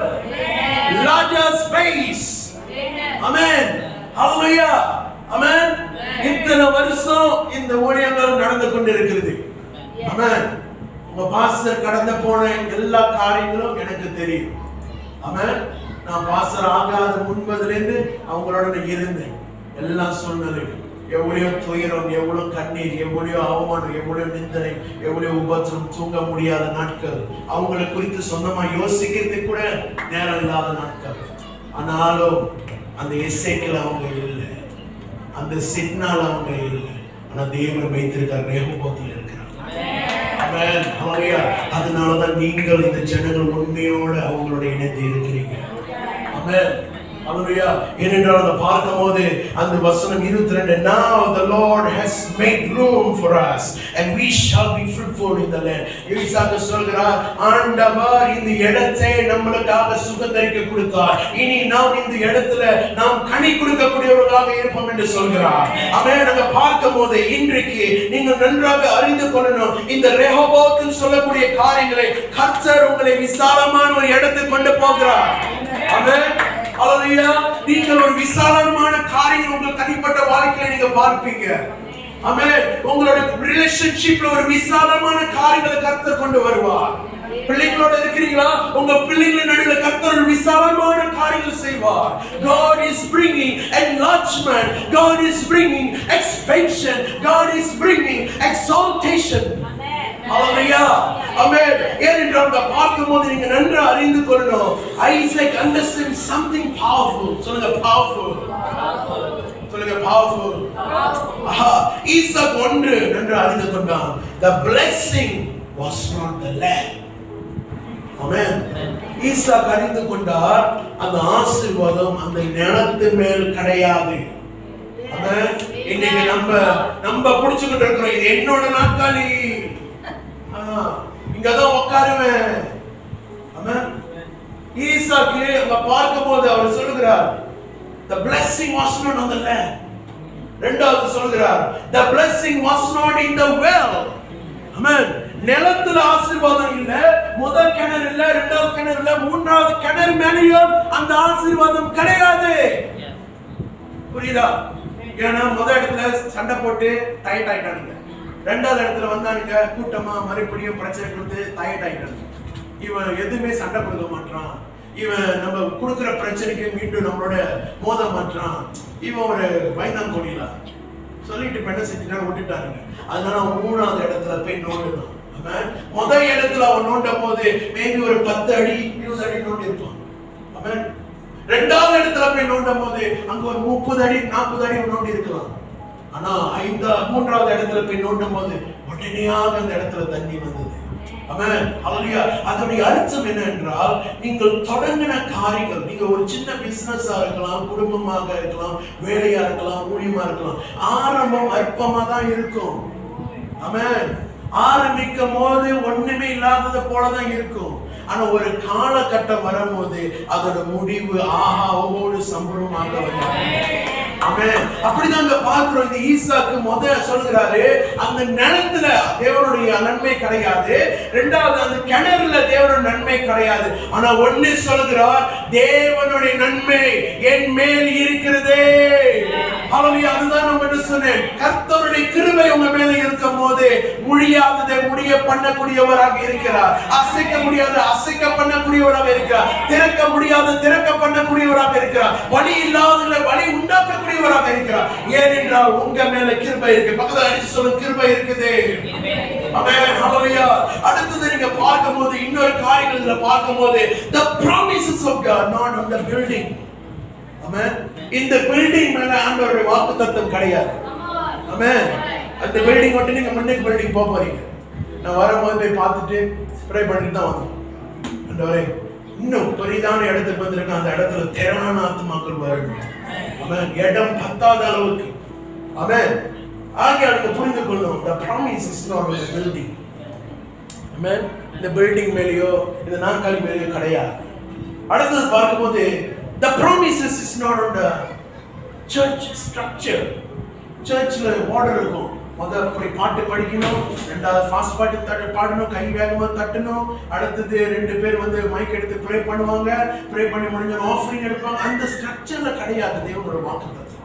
[SPEAKER 1] larger space. ஆமென். அல்லேலூயா. ஆமென். இத்தனை வருஷம் இந்த ஊழியங்கள் நடந்து கொண்டிருக்கிறது. ஆமென். உங்க பாஸ்டர் கடந்து போன எல்லா காரியங்களும் எனக்கு தெரியும். ஆமென். நான் பாஸ்டர் ஆகாத முன்பதிலிருந்து அவங்களோட இருந்தேன். எல்லா சூழ்நிலையும், எவ்வளவு துயரம், எவ்வளவு கண்ணீர், எவ்வளவு அவமானம், எவ்வளவு நிந்தனை, எவ்வளவு உபத்திரம், தூங்க முடியாத நாட்கள், அவங்களை குறித்து சொந்தமா யோசிக்கிறதுக்கு கூட நேரம் இல்லாத நாட்கள். ஆனாலும் அந்த எசேக்கில் அவங்க இல்லை, அந்த சிட்னால அவங்க இல்லை. ஆனா தேவன் வைத்திருக்கார், ரெஹோபோத்தில் இருக்கிறார். ஆமென். ஹல்லேலூயா. அதனாலதான் நீங்கள் இந்த ஜனங்கள் உண்மையோடு அவங்களோட இணைந்து இருக்கிறீங்க. ஆமென். Hallelujah. ஏனென்றால் அதை பார்க்கும்போது அந்த வசனம் 22, now the Lord has made room for us and we shall be fruitful in the land. ஈசாக்கு சொல்கிறார், ஆண்டவர் இந்த இடத்தை நமக்காக சுகந்தரிக்க கொடுத்தார். இனி நாம் இந்த இடத்துல நாம் கனி கொடுக்கக்கூடியவர்களாக இருப்போம் என்று சொல்கிறார். ஆமென். நாங்க பார்க்கும்போது இன்றைக்கு நீங்கள் நன்றாக அறிந்து கொள்ளணும், இந்த ரெஹோபோத் சொல்லக்கூடிய காரியங்களை கர்த்தர் உங்களை விசாலமான ஒரு இடத்துக்கு கொண்டு போகிறார். ஆமென். அல்லேலூயா. நீங்கள் ஒரு விசாலமான காரியம் உங்கள் தனிப்பட்ட வாழ்க்கையில நீங்க பார்ப்பீங்க. ஆமென். உங்களுடைய ரிலேஷன்ஷிப்ல ஒரு விசாலமான காரியங்களை கர்த்தர் கொண்டு வருவார். பிள்ளைகளோட இருக்கிறீங்களா? உங்க பிள்ளைகளின் நடுவில் கர்த்தர் விசாலமான காரியங்கள் செய்வார். God is bringing enlargement. God is bringing expansion. God is bringing exaltation. Hallelujah. Amen. ஏனென்றால் அங்க பார்க்கும்போது நீங்க நன்கு அறிந்து கொள்ளணும். Isaac understood something powerful. சொல்லுங்க powerful. சொல்லுங்க powerful. ஈசாக் ஒன்று நன்கு அறிந்து கொண்டான். The blessing was not the land. Amen. Isaac அறிந்து கொண்டார் அந்த ஆசீர்வாதம் அந்த நிலத்தின் மேல் கிடையாது. Amen. இன்னைக்கு நம்ம புடிச்சுக்கிட்டு இருக்கிறோம், இது என்னோட நாட்காலி, இங்கதான் உட்காருவேன். Amen. ஈசாக்கு அங்க பார்க்கும்போது அவர் சொல்லுகிறார், the blessing was not on the land. இரண்டாவது சொல்கிறார், the blessing was not in the well. Amen. நிலத்துல ஆசீர்வாதம் இல்ல, முதல் கிணறு இல்ல, இரண்டாவது கிணறு இல்ல, மூன்றாவது கிணறு மேலேயும் அந்த ஆசீர்வாதம் கிடையாது. புரியுதா? ஏன்னா முதல் இடத்துல சண்டை போட்டு டயர்ட் ஆயிட்டானுங்க, ரெண்டாவது இடத்துல வந்தானுங்க கூட்டமா மறுபடியும் பிரச்சனை கொடுத்து டயர்ட் ஆயிட்டானுங்க. இவன் எதுவுமே சண்டை கொடுக்க மாட்டான், இவன் நம்ம கொடுக்குற பிரச்சனைக்கு மீண்டும் நம்மளோட மோத மாட்டான், இவன் ஒரு வைந்தாங்கோடியில சொல்லிட்டு பெண்ணை செஞ்சுட்டாங்க, விட்டுட்டானுங்க. அதனால அவன் மூணாவது இடத்துல போய் நோண்டுனான். முதல் இடத்துல அவன் நோண்டும் போது மேபி ஒரு 10 அடி 20 அடி நோண்டி இருப்பான். அவன் ரெண்டாவது இடத்துல போய் நோண்டும் போது அங்க ஒரு 30 அடி 40 அடி நோண்டி இருக்கலாம். ஆனா மூன்றாவது இடத்துல போய் நோண்டும் போது உடனேயாக அந்த இடத்துல தண்ணி வந்தது. ஆமென். ஹல்லேலூயா. அதோட அர்த்தம் என்ன என்றால், நீங்கள் தொடங்கின காரியங்கள், நீங்க ஒரு சின்ன பிசினஸா இருக்கலாம், குடும்பமாக இருக்கலாம், வேலையா இருக்கலாம், ஊழியமா இருக்கலாம், ஆரம்பம் அற்பமா தான் இருக்கும். ஆமென். ஆரம்பிக்கும் போது ஒண்ணுமே இல்லாதது போலதான் இருக்கும். ஆனா ஒரு காலகட்டம் வரும்போது அதோட முடிவு ஆஹாவோடு சம்பூர்ணமாக வரும். ஆமென். அப்படிதான் அங்க பார்க்கிறோம். இந்த ஈசாக்கு முதல்ல சொல்கிறாரு, அந்த நிலத்துல தேவனுடைய நன்மை கிடையாது, இரண்டாவது அந்த கிணறுல தேவனுடைய நன்மை கிடையாது. ஆனா ஒண்ணு சொல்கிறார், தேவனுடைய நன்மை என் மேல் இருக்கிறதே. ஹல்லேலூயா. அதுதான் நம்ம சொன்னேன், கர்த்தருடைய கிருபை உங்க மேல இருக்கும் போது முடியாததை முடிய பண்ணக்கூடியவராக இருக்கிறார், அசைக்க முடியாத அசைக்க பண்ணக்கூடியவராக இருக்கிறார், திறக்க முடியாத திறக்க பண்ணக்கூடியவராக இருக்கிறார், வழி இல்லாதவர்களை வழி உண்டாக்கக்கூடியவராக இருக்கிறார். ஏனென்றால் உங்க மேல கிருபை இருக்கு. பக்கத்துல அடிச்சு சொல்லுங்க, கிருபை இருக்குது. ஆமென். ஹல்லேலூயா. அடுத்து நீங்க பார்க்கும்போது இன்னொரு காரியங்களை பார்க்கும்போது, the promises of God not on the building. ஆமென். இந்த பில்டிங் மேல ஆண்டவருடைய வாக்குத்தத்தம் கிடையாது. ஆமென். அந்த பில்டிங் ஒட்டி நீங்க முன்னுக்கு பில்டிங் போக போறீங்க. நான் வரும்போது போய் பார்த்துட்டு ஸ்ப்ரே பண்ணிட்டு தான் வந்தேன். ஆண்டவரே, இன்னும் பெரிதான இடத்துக்கு வந்திருக்க, அந்த இடத்துல திரளான ஆத்துமாக்கள் வரணும். ஆமென். இடம் பத்தாத அளவுக்கு. ஆமென். ஆகிய நீங்க புரிந்து கொள்ளணும், the promise is not on the building. ஆமென். இந்த பில்டிங் மேலயோ இந்த நாற்காலி மேலயோ கிடையாது. அடுத்து பார்க்கும்போது, the promises is not on the church structure. சர்ச்ல ஆர்டர் இருக்கும், முதல்ல போய் பாட்டு படிக்கணும், ரெண்டாவது ஃபாஸ்ட் பாட்டு பாடணும், கை வேகமா தட்டணும், அடுத்தது 2 பேர் வந்து மைக் எடுத்து ப்ரே பண்ணுவாங்க, ப்ரே பண்ணி முடிஞ்ச ஆஃபரிங் எடுப்பாங்க. அந்த ஸ்ட்ரக்சர்ல கிடையாது தேவனோட வாக்குத்தத்தம்.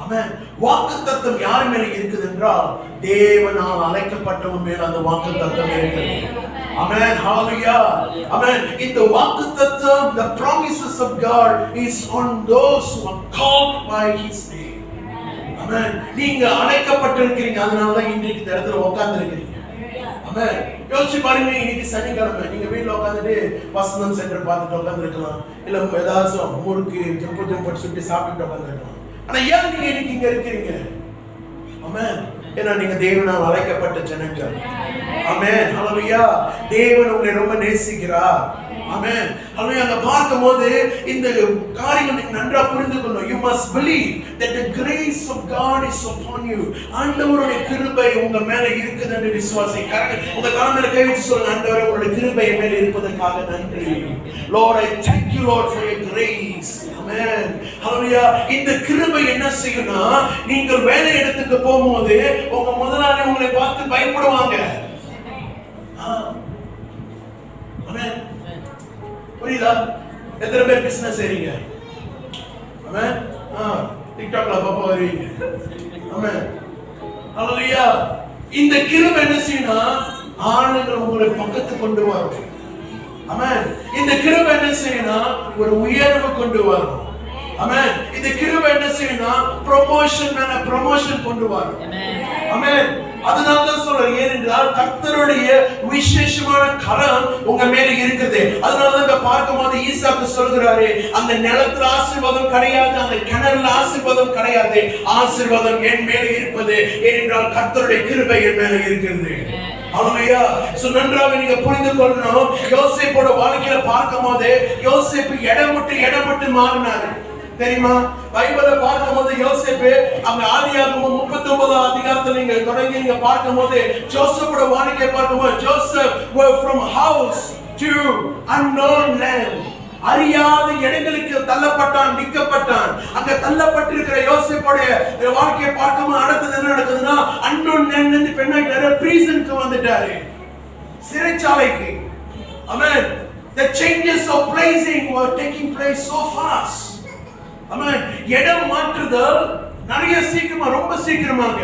[SPEAKER 1] ஆமென். வாக்குத்தத்தம் யார் மேல இருக்குது என்றால், தேவனால் அழைக்கப்பட்டவன் மேல அந்த வாக்குத்தத்தம் இருக்குது. Amen. Hallelujah. Amen. In the வாக்குத்தத்தம், the promises of God is on those who are called by His name. Amen. நீங்க அழைக்கப்பட்டிருக்கிறீங்க, அதனால தான் இன்றைக்கு இந்த இடத்துல உட்கார்ந்து இருக்கீங்க. Amen. யோசிச்சு பாருங்க, இன்னைக்கு சனிக்கிழமை நீங்க வீட்ல உட்கார்ந்துட்டு வசந்தம் சென்டர் பார்த்துட்டு உட்கார்ந்து இருக்கலாம், இல்ல ஏதாவது முறுக்கு ஜம்பு சுட்டி சாப்பிட்டு உட்கார்ந்து இருக்கலாம். ஆனா ஏன் நீங்க இன்னைக்கு இங்க இருக்கீங்க? Amen. ஏன்னா நீங்க தேவனால் அழைக்கப்பட்ட ஜனங்கள். ஆமென். ஹல்லேலூயா. தேவன் உங்களை ரொம்ப நேசிக்கிறார். ஆமென். ஹல்லேலூயா. அங்க பார்க்கும்போது இந்த காரியங்களை நன்றா புரிந்து கொள்ளணும். You must believe that the grace of God is upon you. ஆண்டவருடைய கிருபை உங்க மேல இருக்குது என்று விசுவாசிக்கிறேன். உங்க கால்ல கை வச்சு சொல்லுங்க, ஆண்டவரே உங்களுடைய கிருபை என் மேல இருப்பதற்காக நன்றி. Lord, I thank you Lord for your grace. Amen. Hallelujah. இந்த கிருபை என்ன செய்யும்னா, நீங்கள் வேலை இடத்துக்கு போகும்போது உங்க முதலாளி உங்களை பார்த்து பயப்படுவாங்க. Amen. புரியுதா? எத்தனை பேர் பிசினஸ் செய்றீங்க? Amen. TikTokல பாப்பா வருவீங்க. Amen. Hallelujah. இந்த கிருபை என்ன செய்யும்னா, ஆளுங்களை உங்களை பக்கத்து கொண்டு வரும். ஆமென். இந்த கிருபை என்ன செய்யணும்? ஒரு உயர்வு கொண்டு வரும். ஆமென். இந்த கிருபை என்ன செய்யணும்? ப்ரமோஷன் கொண்டு வரும். ஆமென். அதனால தான் சொல்றேன், ஏனென்றால் கர்த்தருடைய விசேஷமான கரம் உங்க மேல இருக்குது. அதனால தான் பார்க்கும்போது ஈசாக்கு சொல்கிறாரு, அந்த நிலத்துல ஆசீர்வாதம் கிடையாது, அந்த கிணறுல ஆசீர்வாதம் கிடையாது, ஆசீர்வாதம் என் மேல இருப்பது, ஏனென்றால் கர்த்தருடைய கிருபை என் மேல இருக்கிறது. ஹல்லேலூயா. நன்றாக நீங்க புரிந்து கொள்ளணும். யோசேப்போட வாழ்க்கையில பார்க்கும்போது யோசேப்பு இடம் விட்டு மாறினாரு. தெரியுமா? பைபிளை பார்க்கும்போது யோசேப்பு அவங்க ஆதியாகமம் 39 அதிகாரத்துல நீங்க தொடங்கி நீங்க பார்க்கும்போது ஜோசப்போட வாழ்க்கையை பார்க்கும்போது Joseph were from house to unknown land. அறியாத இடங்களுக்கு தள்ளப்பட்டான், நிற்கப்பட்டான். அங்க தள்ளப்பட்டிருக்கிற யோசேப்போட வாழ்க்கையை பார்க்கும்போது அடுத்தது என்ன நடக்குதுன்னா, unknown land இருந்து பெண்ணாயிட்டாரு, பிரிசனுக்கு வந்துட்டாரு, சிறைச்சாலைக்கு. Amen. The changes of placing were taking place so fast. ஆமென். இடம் மாற்றுதல் நிறைய சீக்கிரமா, ரொம்ப சீக்கிரமாக.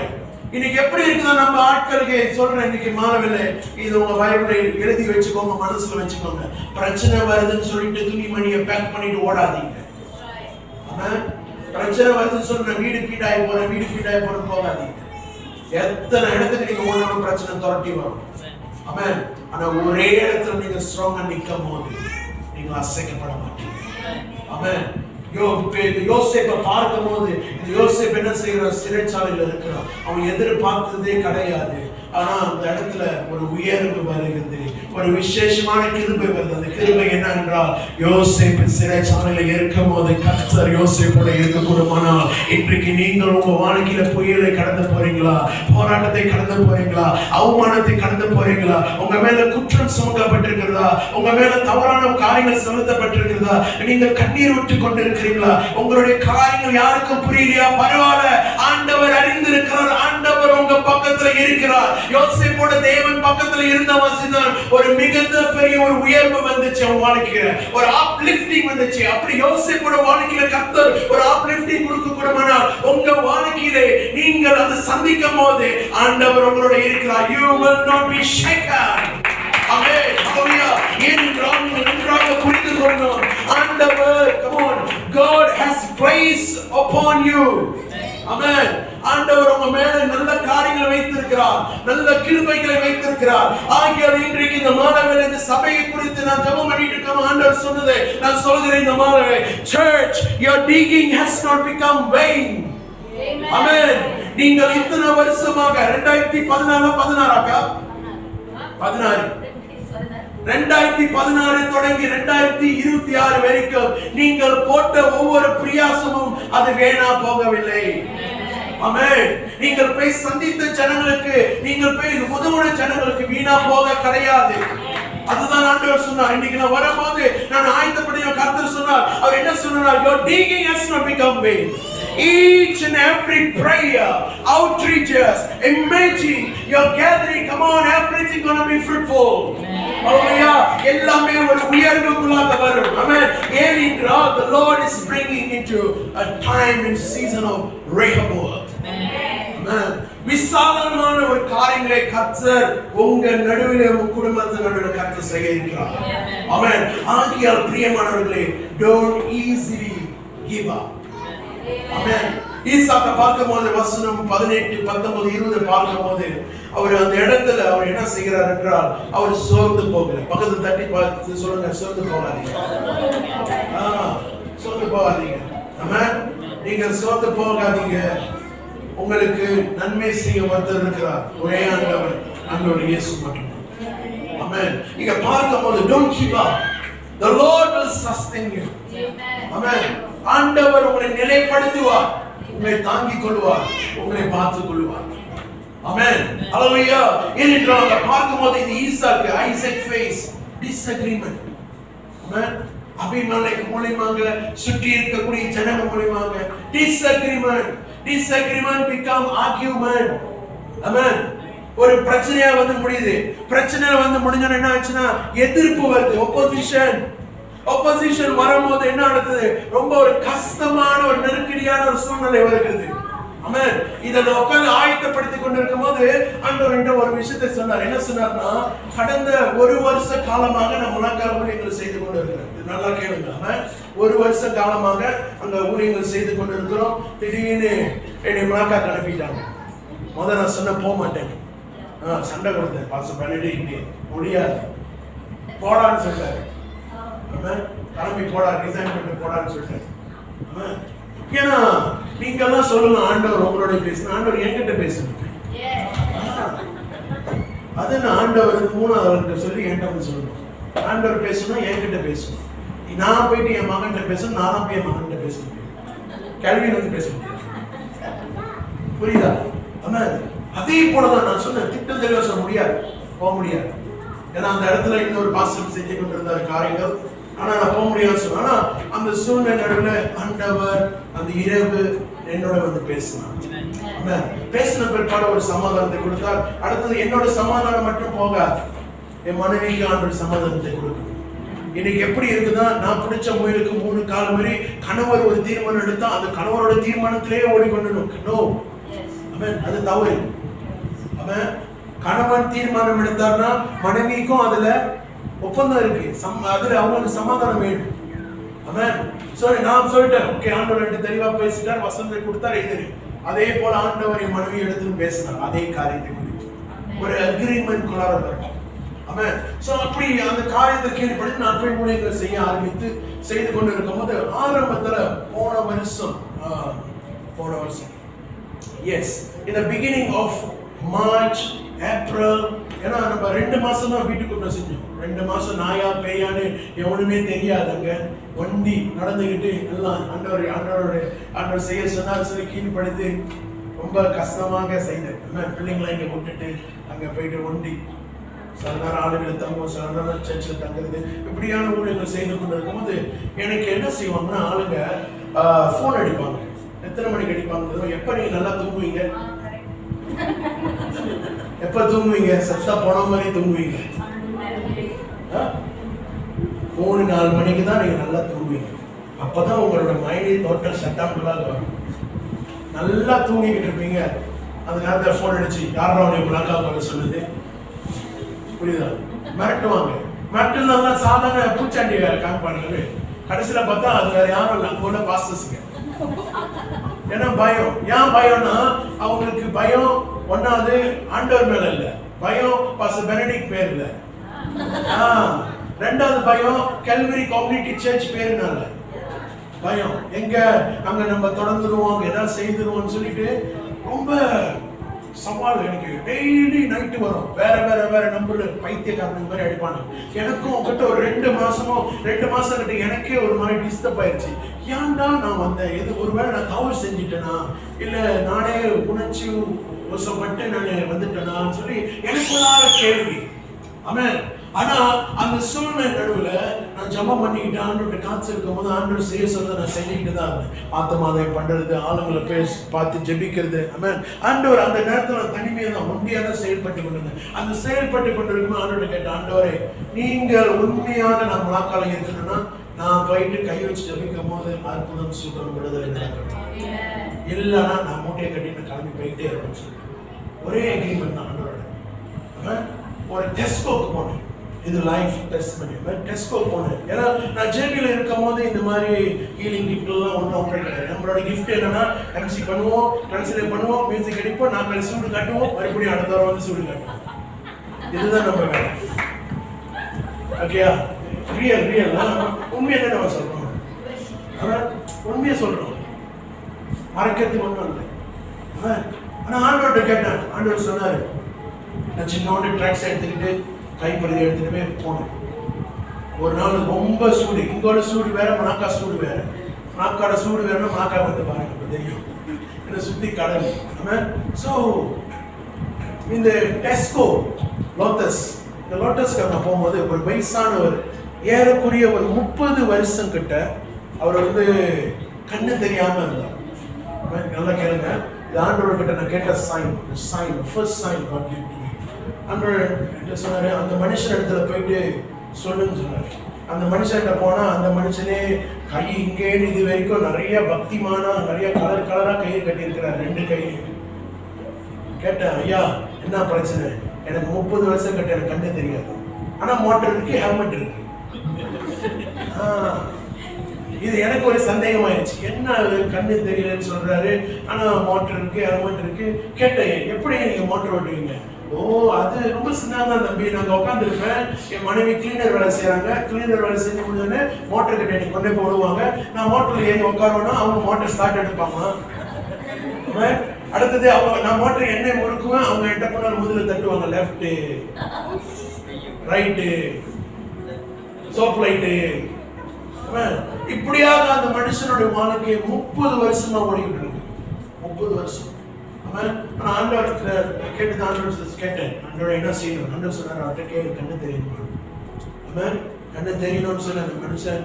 [SPEAKER 1] இன்னைக்கு எப்படி இருக்குதா நம்ம ஆட்களுக்கு சொல்றேன், இன்னைக்கு மாறவில்லை. இது உங்க பைபிளில் எழுதி வச்சுக்கோங்க, மனசுல வச்சுக்கோங்க. பிரச்சனை வருதுன்னு சொல்லிட்டு துணிமணியை பேக் பண்ணிட்டு ஓடாதீங்க. ஆமென். பிரச்சனை வருதுன்னு சொல்லி வீடு கீடாய் போறேன் போகாதீங்க. எத்தனை இடத்துக்கு நீங்க ஓடணும், பிரச்சனை துரட்டி வரும். ஆமென். ஆனா ஒரே இடத்துல நீங்க ஸ்ட்ராங்கா நிக்கும் போது நீங்க அசைக்கப்பட மாட்டீங்க. ஆமென். யோசேப்பை பார்க்கும்போது யோசேப்பு என்ன செய்யறான்? சிறைச்சாலையில இருக்கிறான். அவன் எதிர்பார்த்ததே கிடையாது. ஆனா அந்த இடத்துல ஒரு உயர்வு வருகிறது, ஒரு விசேஷமான கிருபை வருது. அந்த கிருபை என்ன என்றால், யோசேப்பு சிறைச்சாலையில இருக்கும் போது கர்த்தர் யோசேப்போட இருக்கக்கூடுமானால் இன்றைக்கு நீங்கள் உங்க வாழ்க்கையில புயலை கடந்து போறீங்களா? போராட்டத்தை கடந்து போறீங்களா? அவமானத்தை கடந்து போறீங்களா? உங்க மேல குற்றம் சுமத்தப்பட்டிருக்கிறதா? உங்க மேல தவறான காரியங்கள் செலுத்தப்பட்டிருக்கிறதா? நீங்கள் கண்ணீர் விட்டு கொண்டிருக்கிறீங்களா? உங்களுடைய காரியங்கள் யாருக்கும் புரியலையா? பரவாயில்ல, ஆண்டவர் அறிந்திருக்கிறார், ஆண்டவர் உங்க பக்கத்துல இருக்கிறார். யோசேப்போட தேவன் பக்கத்துல இருந்த வாசிதான் ஒரு மிகுந்த பெரிய ஒரு உயர்வு வந்துச்சு அவன் வாழ்க்கையில, ஒரு அப்லிஃப்டிங் வந்துச்சு. அப்படி யோசேப்போட வாழ்க்கையில கர்த்தர் ஒரு அப்லிஃப்டிங் கொடுக்க கூடமானால் உங்க வாழ்க்கையில நீங்கள் அதை சந்திக்கும் போது ஆண்டவர் உங்களோட இருக்கிறார். You will not be shaken. ஆமென். ஹல்லேலூயா. ஏனென்றால் நன்றாக புரிந்து கொள்ளணும், ஆண்டவர், come on, God has placed upon you. ஆமென். ஆண்டவர் உங்க மேல நல்ல காரியங்களை வைத்திருக்கிறார், நல்ல கிருபைகளை வைத்திருக்கிறார். ஆகியால் இன்றைக்கு இந்த மாதவேளை இந்த சபையை குறித்து நான் ஜெபம் பண்ணிட்டு இருக்கேன். ஆண்டவர் சொன்னதை நான் சொல்கிறேன். இந்த மாதவேளை church, your digging has not become vain. ஆமென். நீங்கள் இத்தனை வருஷமாக 2016 தொடங்கி 2026 வரைக்கும் நீங்கள் போட்ட ஒவ்வொரு பிரயாசமும் அது வீணா போகவில்லை. ஆமென். நீங்கள் போய் சந்தித்த ஜனங்களுக்கு, நீங்கள் போய் உதவுன ஜனங்களுக்கு வீணா போக கிடையாது. அதுதான் ஆண்டவர் சொன்னார். இன்னைக்கு நான் வரும்போது நான் ஆயத்தப்படிய கர்த்தர் சொன்னார். அவர் என்ன சொன்னார்? Your digging has not become vain. Each and every prayer, outreaches, imaging, your gathering, come on, everything gonna be fruitful. Hallelujah. எல்லாமே ஒரு உயர்வுக்குள்ளாக வரும். ஆமென். ஏனென்றால் the Lord is bringing into a time and season of Rehoboth. Amen. விசாலமான ஒரு காரியங்களை கர்த்தர் உங்க நடுவிலே, உங்க குடும்பத்தின் நடுவிலே கர்த்தர் செய்ய இருக்கிறார். ஆமென். ஆகியால் பிரியமானவர்களே, don't easily give up. ஆமென். ஈசாக்கை பார்க்கும்போது வசனம் 18, 19, 20 பார்க்கும்போது அவர் அந்த இடத்துல அவர் என்ன செய்கிறார் என்றால், அவர் சோர்ந்து போகல. பக்கத்துல தட்டி பார்த்து சொல்லுங்க, சோர்ந்து போகாதீங்க. சோர்ந்து போகாதீங்க. ஆமென். நீங்க சோர்ந்து போகாதீங்க. உங்களுக்கு நன்மை செய்ய ஒருத்தர் இருக்கிறார், ஒரே ஆண்டவர், ஆண்டவர் இயேசு மட்டும். ஆமென். நீங்க பார்க்கும்போது don't give up. The Lord will sustain you. ஆமென். ஆண்டவர் உங்களை நிலைப்படுத்துவார், உங்களை தாங்கிக் கொள்வார், உங்களை பார்த்துக் கொள்வார். ஆமென். ஹல்லேலூயா. ஏனென்றால் பார்க்கும்போது இந்த ஈசாக்கு, ஐசக் ஃபேஸ் disagreement. ஆமென். அபிமலேக் மூலமாக, சுற்றி இருக்கக்கூடிய ஜனங்கள் மூலமாக disagreement become argument. ஆமென். ஒரு பிரச்சனையா வந்து முடியுது. பிரச்சனை வந்து முடிஞ்சோன்னு என்ன ஆச்சுன்னா எதிர்ப்பு வருது, opposition வரும்போது என்ன நடக்குது? ரொம்ப ஒரு கஷ்டமான ஒரு நெருக்கடியான ஒரு சூழ்நிலை வருகிறது. ஆமென். இத உட்கார்ந்து ஆயத்தப்படுத்திக் கொண்டிருக்கும் போது ஆண்டவர் என்ற ஒரு விஷயத்தை சொன்னார். என்ன சொன்னார்னா, கடந்த 1 வருஷ காலமாக நம்ம முழங்கால் ஊழியங்கள் செய்து கொண்டு இருக்கிறோம். நல்லா கேளுங்க. ஆமென். 1 வருஷ காலமாக அந்த ஊழியங்கள் செய்து கொண்டு இருக்கிறோம். திடீர்னு என்னை முழங்கால் அனுப்பிட்டாங்க. முதல்ல நான் சொன்ன போக மாட்டேன், சண்டை கொடுத்தேன். பாஸ்டர் பெனடிக்ட் முடியாது போடான்னு சொல்லிட்டாரு. கிளம்பி போடா, ரிசைன் பண்ணிட்டு போடான்னு சொல்லிட்டாரு. ஏன்னா நீங்க எல்லாம் சொல்லுங்க, ஆண்டவர் உங்களோட பேசணும், ஆண்டவர் என்கிட்ட பேசணும். அது நான் ஆண்டவர் 3வது சொல்லி என்கிட்ட வந்து சொல்லணும். ஆண்டவர் பேசணும், என்கிட்ட பேசணும். நான் போயிட்டு என் மகன்கிட்ட பேசணும், நான் போய் என் மகன்கிட்ட பேச முடியும். கல்வியில் வந்து பேச முடியாது. புரியுதா? ஆனா அதே போலதான் நான் சொன்ன திட்டம் தெளிவா சொல்ல முடியாது, போக முடியாது. ஏன்னா அந்த இடத்துல இன்னொரு பாஸ்டர் செஞ்சு கொண்டிருந்தார் காரியங்கள். ஆனா நான் போக முடியாது சொன்னேன். ஆனா அந்த சூழ்நிலை நடுவில் ஆண்டவர் அந்த இரவு என்னோட வந்து பேசினார். பேசின பிற்பாடு ஒரு சமாதானத்தை கொடுத்தார். அடுத்தது என்னோட சமாதானம் மட்டும் போகாது, என் மனைவிக்கு ஆண்டவர் சமாதானத்தை கொடுக்கணும். இன்னைக்கு எப்படி இருக்குதா, நான் பிடிச்ச முயலுக்கு 3 கால் மாதிரி கணவர் ஒரு தீர்மானம் எடுத்தா அந்த கணவரோட தீர்மானத்திலேயே ஓடிக்கொண்டு அது தவறு. கணவன் தீர்மானம் எடுத்தார்னா மனைவிக்கும் அதுல ஒப்பந்தம் இருக்கு, அதுல அவங்களுக்கு சமாதானம் வேணும். நான் சொல்லிட்டேன், ஓகே ஆண்டவர் தெளிவா பேசிட்டார், வசனத்தை கொடுத்தார், எழுது. அதே போல ஆண்டவர் என் மனைவி எடுத்து பேசினார் அதே காரியத்தை குறித்து. ஒரு அக்ரிமெண்ட் கொள்ளாத அப்படி அந்த காரியத்தை கேள்விப்பட்டு நான் போய் ஊழியர்கள் செய்ய ஆரம்பித்து செய்து கொண்டு இருக்கும் போது ஆரம்பத்துல போன வருஷம் S in the beginning of March, April, ஏன்னா நம்ம 2 மாசம் தான் வீட்டுக்குள்ள செஞ்சோம். 2 மாசம் நாயா பேயான்னு எவனுமே தெரியாதங்க, வண்டி நடந்துகிட்டு எல்லாம் ஆண்டவர் செய்ய சொன்னார் சொல்லி கீழ்படுத்தி ரொம்ப கஷ்டமாக செய்தேன். பிள்ளைங்களை இங்க விட்டுட்டு அங்க போயிட்டு ஒண்டி சில நேரம் ஆளுகளை தங்குவோம், சில நேரம் சர்ச்சில் தங்குறது, இப்படியான ஊழியர்கள் செய்து கொண்டு இருக்கும்போது எனக்கு என்ன செய்வாங்கன்னா, ஆளுங்க போன் அடிப்பாங்க. எத்தனை மணிக்கு அடிப்பாங்க? எப்ப நீங்க நல்லா தூங்குவீங்க, எப்ப தூங்குவீங்க, சத்தா போன மாதிரி தூங்குவீங்க. 3-4 மணிக்கு தான் நீங்க நல்லா தூங்குவீங்க. அப்பதான் உங்களோட மைண்ட் டோட்டல் ஷட்டாக வரும். நல்லா தூங்கிக்கிட்டு இருப்பீங்க. அந்த நேரத்தில் போன் அடிச்சு யாரா உனக்கு முழங்கால் சொல்லுது, புரியுதா? மிரட்டுவாங்க. மிரட்டுனா சாதாரண பூச்சாண்டி காமிப்பாங்க. கடைசியில பார்த்தா அது வேற யாரும் இல்லை, அங்க உள்ள பாஸ்டர்ஸ்ங்க. ஏன்னா பயம். ஏன் பயம்னா, அவங்களுக்கு பயம் ஒன்னாவது ஆண்டவர் மேல இல்ல, பயம் பாஸ்டர் பெனடிக்ட் பேர் இல்ல. 2வது பயம் கல்வரி கம்யூனிட்டி சர்ச் பேருனால பயம். எங்க அங்க நம்ம தொடர்ந்துருவோம், அங்க ஏதாவது செய்துருவோம்னு சொல்லிட்டு ரொம்ப சவால். எனக்கு டெய்லி நைட்டு வரும், வேற நம்பர் பைத்தியக்காரங்க மாதிரி அடிப்பாங்க. எனக்கும் கிட்ட ஒரு 2 மாசம் கிட்ட எனக்கே ஒரு மாதிரி டிஸ்டர்ப் ஆயிடுச்சு. ஏன்டா நான் வந்தேன், எது ஒருவேளை நான் தவறு செஞ்சுட்டேனா, இல்ல நானே உணர்ச்சி வசப்பட்டு நான் வந்துட்டேனான்னு சொல்லி எனக்கு ஒரு கேள்வி. ஆமென். ஆனா அந்த சூழ்நிலை நடுவுல நான் ஜெபம் பண்ணிக்கிட்டு ஆண்டவர்கிட்ட காத்திருக்கும் போது ஆண்டவர் செய்ய சொல்றதை நான் செஞ்சுக்கிட்டு தான் இருந்தேன். ஆத்மாதாயம் பண்றது, ஆளுங்களை பார்த்து ஜெபிக்கிறது. ஆமென். ஆண்டவர் அந்த நேரத்தில் நான் தனிமையை தான் ஒன்றியாக செயல்பட்டு கொண்டிருந்தேன். அந்த செயல்பட்டு கொண்டிருக்கும் ஆண்டவரை கேட்ட, ஆண்டவரே நீங்கள் உண்மையாக நான் முழாக்கால இருக்கணும்னா நான் போயிட்டு கை வச்சு ஜெபிக்கும் போது அற்புதம் சுகம் விடுதலை நடக்கணும், இல்லைன்னா நான் மூட்டையை கட்டி நான் கிளம்பி போயிட்டே இருப்பேன்னு சொல்லிட்டு ஒரே அக்ரிமெண்ட் தான் ஆண்டவரோட. ஒரு டெஸ்கோக்கு போனேன். இது லைஃப் டெஸ்ட் பண்ணி டெஸ்கோ போனேன். ஏன்னா நான் ஜேபியில் இருக்கும் போது இந்த மாதிரி ஹீலிங் கிஃப்ட் எல்லாம் ஒன்றும் ஆப்ரேட் கிடையாது. நம்மளோட கிஃப்ட் என்னன்னா, எம்சி பண்ணுவோம், ட்ரான்ஸ்லேட் பண்ணுவோம், மியூசிக் அடிப்போம், நாங்கள் சூடு காட்டுவோம், மறுபடியும் அடுத்த வாரம் வந்து சூடு காட்டுவோம். இதுதான் நம்ம வேலை. ஓகேயா? ரியல் உண்மையை தான் நம்ம சொல்றோம். ஆனால் உண்மையை சொல்றோம், மறைக்கிறதுக்கு ஒன்றும் இல்லை. ஆனால் ஆண்டவர்கிட்ட கேட்டேன். ஆண்டவர் சொன்னாரு, நான் சின்னோண்டு ட்ராக்ஸ் எடுத்துக்கிட்டு கைப்பறி எடுத்துட்டு போய் போனேன். ஒரு நாள் ரொம்ப சூடு, இங்கோட சூடு வேற, மணாக்கா சூடு வேற. மணாக்காட சூடு வேறனா மணாக்கா வந்து பாருங்க, இப்போ தெரியும். என்னை சுற்றி கடல். ஸோ இந்த டெஸ்கோ லோட்டஸ், இந்த லோட்டஸ்க்கு நான் போகும்போது ஒரு வயசானவர், ஏறக்குரிய ஒரு 30 வருஷம் கிட்ட, அவர் வந்து கண்ணு தெரியாம இருந்தார். நல்லா கேளுங்க, இது ஆண்டவர் கிட்ட நான் கேட்ட sign, first sign God give to me. ஆண்டவர் சொன்னாரு, அந்த மனுஷன் இடத்துல போயிட்டு சொல்லுன்னு சொன்னாரு. அந்த மனுஷன்கிட்ட போனா அந்த மனுஷனே கை இங்கே இது வரைக்கும் நிறைய பக்திமானா நிறைய கலர் கலரா கயிறு கட்டி இருக்கிறார், 2 கை. கேட்டேன், ஐயா என்ன பிரச்சனை? எனக்கு 30 வருஷம் கட்ட எனக்கு கண்ணு தெரியாது, ஆனா மோட்டர் இருக்கு, ஹெல்மெட் இருக்கு. இது எனக்கு ஒரு சந்தேகம் ஆயிடுச்சு, என்ன கண்ணு தெரியலன்னு சொல்றாரு, ஆனா மோட்டர் இருக்கு, ஹெல்மெட் இருக்கு. கேட்டேன், எப்படி நீங்க மோட்டர் ஓட்டுவீங்க? ஓ, அது ரொம்ப சின்னதா தம்பி, நாங்க உட்காந்துருப்பேன், என் மனைவி கிளீனர் வேலை செய்யறாங்க, கிளீனர் வேலை செஞ்சு முடிஞ்சோடனே மோட்டர் கிட்ட நீ கொண்டே போடுவாங்க, நான் மோட்டர்ல ஏறி உட்காரோன்னா அவங்க மோட்டர் ஸ்டார்ட் எடுப்பாங்க. அடுத்தது அவங்க நான் மோட்டர் எண்ணெய் முறுக்குவேன், அவங்க என்கிட்ட போனாலும் முதல்ல தட்டுவாங்க, லெஃப்ட் ரைட்டு சோப் லைட்டு. இப்படியாக அந்த மனுஷனுடைய வாழ்க்கையை 30 வருஷமா ஓடிக்கிட்டு இருக்கு. 30 வருஷம். நான் ஆண்டவர் கேட்டு ஆண்டவர் கேட்டேன், ஆண்டவர் என்ன செய்யணும்? ஆண்டவர் சொன்னார், அவர்கிட்ட கேளு, கண்ணு தெரியணும். கண்ணு தெரியணும்னு சொன்ன அந்த மனுஷன்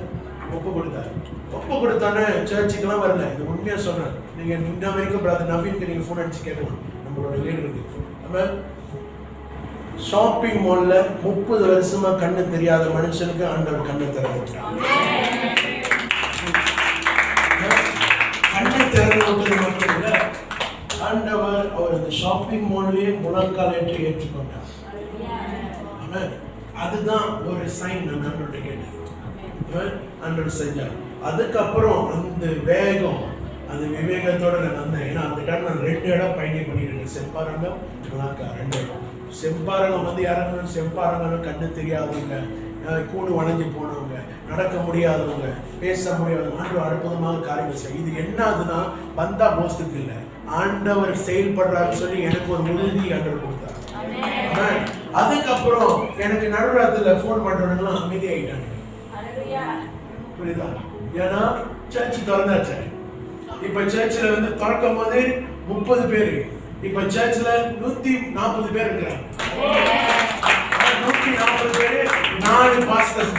[SPEAKER 1] ஒப்பு கொடுத்தாரு. ஒப்பு கொடுத்தானே சர்ச்சுக்கெல்லாம் வரல. இது உண்மையா சொல்றேன். நீங்க இந்த வரைக்கும் பிரதர் நவீனுக்கு நீங்க போன் அடிச்சு கேட்கலாம், நம்மளோட லீடருக்கு. ஷாப்பிங் மால்ல 30 வருஷமா கண்ணு தெரியாத மனுஷனுக்கு ஆண்டவர் கண்ணை திறந்துட்டார். கண்ணை திறந்து விட்டது மட்டும் இல்ல, ஆண்டவர் அவர் அந்த ஷாப்பிங் மால்லேயே முழங்கால் ஏற்றுக்கொண்டார். அதுதான் ஒரு சைன். நான் ஆண்டவர்கிட்ட கேட்டேன், ஆண்டவர் செஞ்சார். அதுக்கப்புறம் அந்த வேகம், அந்த விவேகத்தோட நான் வந்தேன். ஏன்னா அந்த டைம் நான் 2 இடம் பயணம் பண்ணிருக்கேன், செம்பாரங்கம், முழாக்கா, 2 இடம். செம்பாரங்கம் வந்து யாராவது செம்பாரங்கம் கண்ணு தெரியாதவங்க, கூடு வளைஞ்சு போனவங்க, நடக்க முடியாதவங்க, பேச முடியாதவங்க, ஆண்டவர் அற்புதமாக காரியங்கள் செய்யும். இது என்ன ஆகுதுன்னா, வந்தா போஸ்டுக்கு இல்லை, ஆண்டவர் செயல்படுறாருன்னு சொல்லி எனக்கு ஒரு உறுதி ஆண்டவர் கொடுத்தார். அதுக்கப்புறம் எனக்கு நடுராத்திரில போன் பண்றவங்கலாம் அமைதி ஆயிட்டாங்க. புரியுதா? ஏன்னா சர்ச் திறந்தாச்சு. இப்ப சர்ச்சில் வந்து திறக்கும் போது 30 பேரு, இப்ப சர்ச்சில் 140 பேர் இருக்கிறாங்க. 140 பேரு, 4 பாஸ்டர்ஸ்.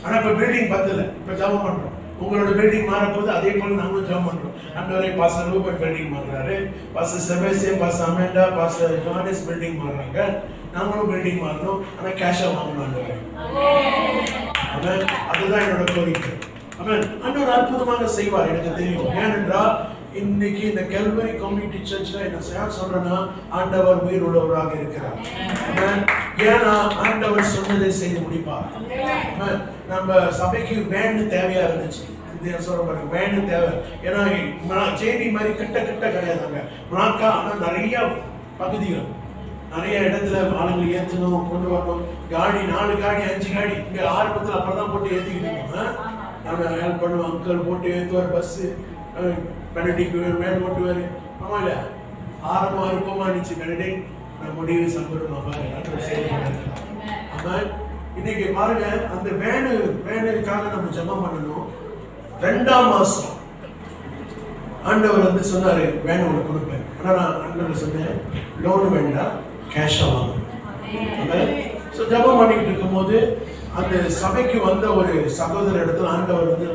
[SPEAKER 1] ஆனா இப்ப பில்டிங் பத்தல. இப்ப ஜெபம் பண்றோம், உங்களோட பில்டிங் மாறப்போது, அதே போல நாங்களும் ஜெபம் பண்றோம். அந்தவரை பாஸ்டர் ரூபன் பில்டிங் மாறுறாரு, pastor Sebastian, pastor Amanda, pastor Jonas building மாறுறாங்க. நாங்களும் பில்டிங் மாறணும், ஆனா கேஷா வாங்கணும். அதுதான் என்னோட கோரிக்கை. ஆண்டவர் அற்புதமாக செய்வார், எனக்கு தெரியும். ஏனென்றால் இன்னைக்கு இந்த கல்வரி கம்யூனிட்டி சர்ச்ல என்ன சொல்றேன்னா, ஆண்டவர் உயிர் உள்ளவராக இருக்கிறார். ஏன்னா ஆண்டவர் சொன்னதை செய்து முடிப்பார். நம்ம சபைக்கு வேண்டு தேவையா இருந்துச்சு, சொல்ற வேண்டு தேவை. ஏன்னா ஜேபி மாதிரி கிட்ட கிட்ட கிடையாதுங்க, முழாக்கா. ஆனா நிறைய பகுதிகள், நிறைய இடத்துல ஆளுங்களை ஏற்றணும், கொண்டு வரணும். காடி 4 காடி 5 காடி இங்க ஆரம்பத்தில் அப்புறம் போட்டு ஏற்றிக்கிட்டு இருக்கோம். நம்ம ஹெல்ப் பண்ணுவோம், அங்கிள் போட்டு ஏற்றுவார், பஸ்ஸு பெனடிக் வேன் ஓட்டுவார். ஆமா இல்ல, ஆரம்பம் அனுப்பமா இருந்துச்சு. பெனடிக் நான் முடிவு சம்பளமா இன்னைக்கு பாருங்க, அந்த வேனுக்காக நம்ம ஜெபம் பண்ணணும். 2ஆம் மாசம் ஆண்டவர் வந்து சொன்னாரு, வேன் உனக்கு கொடுப்பேன். ஆனா நான் ஆண்டவர் சொன்னேன், லோன் வேண்டாம், கேஷா வாங்க. ஜெபம் பண்ணிக்கிட்டு இருக்கும் போது அந்த சபைக்கு வந்த ஒரு சகோதர இடத்துல ஆண்டவர் வந்து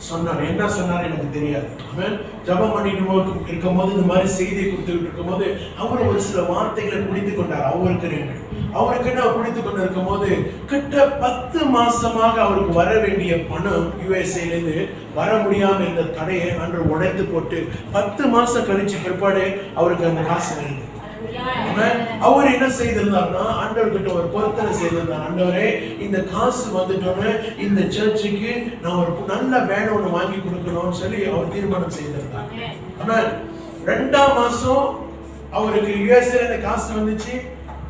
[SPEAKER 1] சொன்னார். என்ன சொன்னார் எனக்கு தெரியாது. அவன் ஜெபம் பண்ணிட்டு இருக்கும்போது இந்த மாதிரி செய்தியை கொடுத்துக்கிட்டு இருக்கும்போது அவர் ஒரு சில வார்த்தைகளை குடித்துக் கொண்டார். அவருக்கு குடித்துக் கொண்டு இருக்கும் போது கிட்ட 10 மாசமாக அவருக்கு வர வேண்டிய பணம் USA இருந்து வர முடியாம இந்த தடையை ஆண்டவர் உடைத்து போட்டு 10 மாசம் கழிச்சு பிற்பாடு அவருக்கு அந்த காசு வருது. அவர் என்ன செய்திருந்தார்னா, ஆண்டவர் கிட்ட ஒரு பொருத்தனை செய்திருந்தார். ஆண்டவரே, இந்த காசு வந்துட்டோன்னு இந்த சர்ச்சுக்கு நான் ஒரு நல்ல வேன் ஒண்ணு வாங்கி கொடுக்கணும்னு சொல்லி அவர் தீர்மானம் செய்திருந்தார். ஆனா 2ஆம் மாசம் அவருக்கு USA இந்த காசு வந்துச்சு.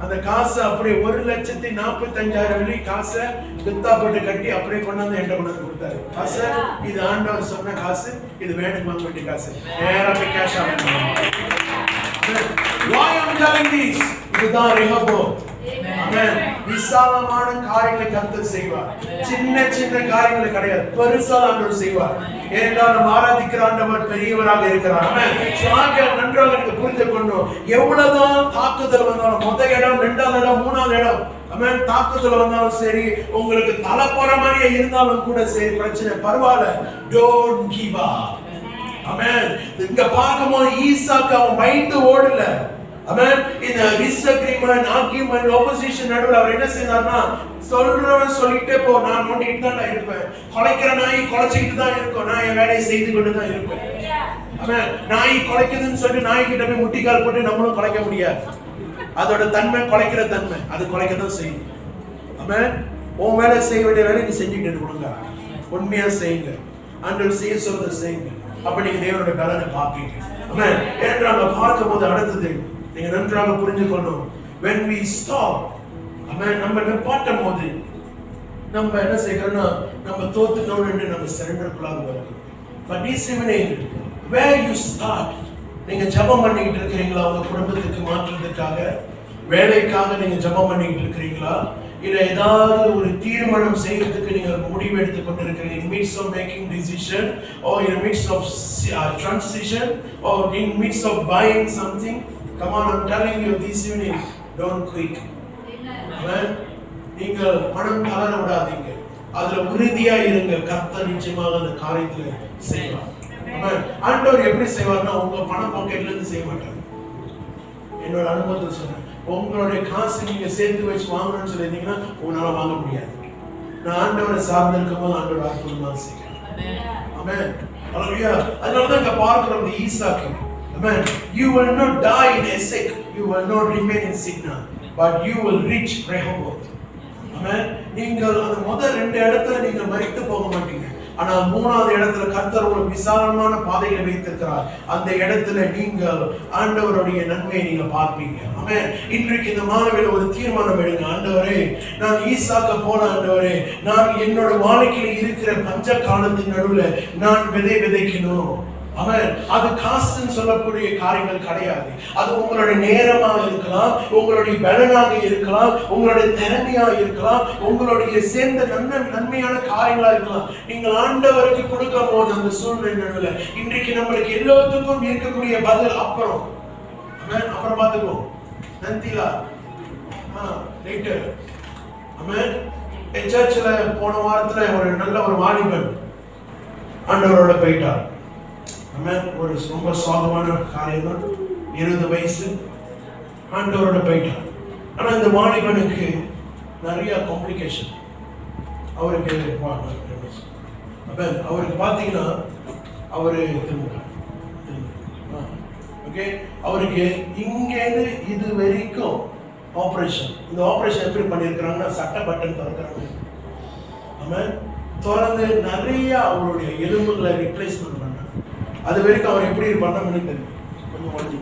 [SPEAKER 1] அந்த காசு அப்படியே 1,45,000 காசை வித்தா போட்டு கட்டி அப்படியே கொண்டாந்து என்கிட்ட கொண்டாந்து கொடுத்தாரு. காசு இது ஆண்டவர் சொன்ன காசு, இது வேணுக்கு வாங்க வேண்டிய காசு, நேரா போய் கேஷ் ஆகணும். Why am I telling this? இதுதான் ரெஹோபோத். ஆமென். விசாலமான காரியங்களை கர்த்தர் செய்வார். சின்ன சின்ன காரியங்களை கிடையாது, பெருசா ஆண்டவர் செய்வார். ஏனென்றால் நம்ம ஆராதிக்கிற ஆண்டவர் பெரியவராக இருக்கிறார். ஆமென். நன்றாக நீங்க புரிந்து கொள்ளணும். எவ்வளவுதான் தாக்குதல் வந்தாலும், முதல் இடம், 2வது இடம், 3வது இடம், ஆமென், தாக்குதல் வந்தாலும் சரி, உங்களுக்கு தலை போற மாதிரியே இருந்தாலும் கூட சரி, பிரச்சனை பரவாயில்ல. Don't give up. ஆமென். இங்க பார்க்கும்போது ஈசாக்கு அவன் பயந்து ஓடல. ஆமென். இந்த டிஸ்அக்ரிமென்ட், ஆர்கியூமென்ட், ஆப்போசிஷன் நடுவுல அவர் என்ன செய்தார்னா, சொல்றவன் சொல்லிட்டே போ, நான் நோண்டிட்டு தான் இருப்பேன். குலைக்கிற நாய் குலைச்சிட்டு தான் இருக்கும், நான் என் வேலையை செய்து கொண்டு தான் இருப்பேன். ஆமென். நாய் குலைக்குதுன்னு சொல்லி நாய்கிட்ட போய் முட்டிக்கால் போட்டு நம்மளும் குலைக்க முடியாது. அதோட தன்மை குலைக்கிற தன்மை, அது குலைக்க தான் செய்யும். ஆமென். உன் வேலை செய்ய வேண்டிய வேலை நீ செஞ்சுட்டு இருக்கணுங்க. உண்மையா செய்யுங்க. ஆண்டவர் செய்ய சொல்றதை செய்யுங்க. அப்ப நீங்க தேவனுடைய பலனை பார்ப்பீங்க. ஆமென். ஏனென்றால் பார்க்கும்போது அடுத்தது நீங்க நன்றாக புரிந்து கொள்ளணும். when we stop, ஆமென், நம்ம நிப்பாட்டும் போது நம்ம என்ன செய்யறோம்னா, நம்ம தோத்துட்டோம்னு நம்ம சரண்டர்க்குள்ளாக வருது. but this evening where you start, நீங்க ஜெபம் பண்ணிட்டு இருக்கீங்களா? உங்க குடும்பத்துக்கு மாற்றத்துக்காக, வேலைக்காக நீங்க ஜெபம் பண்ணிட்டு இருக்கீங்களா? இல்ல ஏதாவது ஒரு தீர்மானம் செய்யறதுக்கு நீங்க முடிவு எடுத்து கொண்டிருக்கிறீங்க? in midst of making decision or in midst of transition or in midst of buying something, come on, I'm telling you this evening, don't quit. amen. நீங்கள் மனம் தளர விடாதீங்க. அதுல உறுதியா இருங்க. கர்த்தர் நிச்சயமாக அந்த காரியத்துல செய்வார். ஆமென். ஆண்டவர் எப்படி செய்வார்னா, உங்க பண பாக்கெட்ல இருந்து செய்ய மாட்டார். என்னோட அனுபவத்தை சொல்றேன். உங்களுடைய காசு நீங்க சேர்த்து வச்சு வாங்கணும்னு சொல்லிருந்தீங்கன்னா உங்களால வாங்க முடியாது. நான் ஆண்டவரை சார்ந்து இருக்கும்போது ஆண்டவர் அற்புதமா செய்வார். ஆமென். ஹalleluya. அதனாலதான் இங்க பார்க்கிறோம் இந்த ஈசாக்கு. ஆமென். You will not die in Esek, you will not remain in Signa, but you will reach Rehoboth. ஆமென். நீங்கள் அந்த முதல் 2 இடத்துல நீங்க மரித்து போக மாட்டீங்க. ஆனா 3வது இடத்துல கர்த்தர் ஒரு விசாலமான பாதையை வைத்திருக்கிறார். அந்த இடத்துல நீங்கள் ஆண்டவருடைய நன்மையை நீங்க பார்ப்பீங்க. ஆமென். இன்றைக்கு இந்த மாலையில ஒரு தீர்மானம் எடுங்க. ஆண்டவரே, நான் ஈசாக்க போல ஆண்டவரே, நான் என்னோட வாழ்க்கையில இருக்கிற பஞ்ச காலத்தின் நடுவுல நான் விதைக்கணும். ஆமென். அது காசுன்னு சொல்லக்கூடிய காரியங்கள் கிடையாது. அது உங்களுடைய நேரமாக இருக்கலாம், உங்களுடைய பலனாக இருக்கலாம், உங்களுடைய திறமையா இருக்கலாம், உங்களுடைய சேர்ந்த நன்மையான காரியங்களா இருக்கலாம். நீங்கள் ஆண்டவருக்கு கொடுக்கும் போது அந்த சூழ்நிலை நடுவுல இன்றைக்கு நம்மளுக்கு எல்லாத்துக்கும் இருக்கக்கூடிய பதில் அப்புறம். ஆமென். அப்புறம் பார்த்துக்குவோம். நந்திலா லேட்டர். ஆமென். சர்ச்சில் போன வாரத்துல ஒரு நல்ல ஒரு வாலிபன் ஆண்டவரோட போயிட்டார். ஒரு ரொம்ப சோகமான காரியம் தான். 20 வயசு ஆண்டவரோட போயிட்டார். ஆனா இந்த வாலிபனுக்கு நிறைய காம்ப்ளிகேஷன். அவருக்கு பாத்தீங்கன்னா அவரு அவருக்கு இங்கேருந்து இது வரைக்கும் ஆபரேஷன். இந்த ஆபரேஷன் எப்படி பண்ணிருக்கிறாங்கன்னா, சட்டை பட்டன் திறக்கிறாங்க. ஆமென். திறந்து நிறைய அவருடைய எலும்புகளை ரிப்ளேஸ்மெண்ட் பண்ணாங்க. அது வரைக்கும் அவர் எப்படி பண்ண முடியும் கொஞ்சம் வண்டி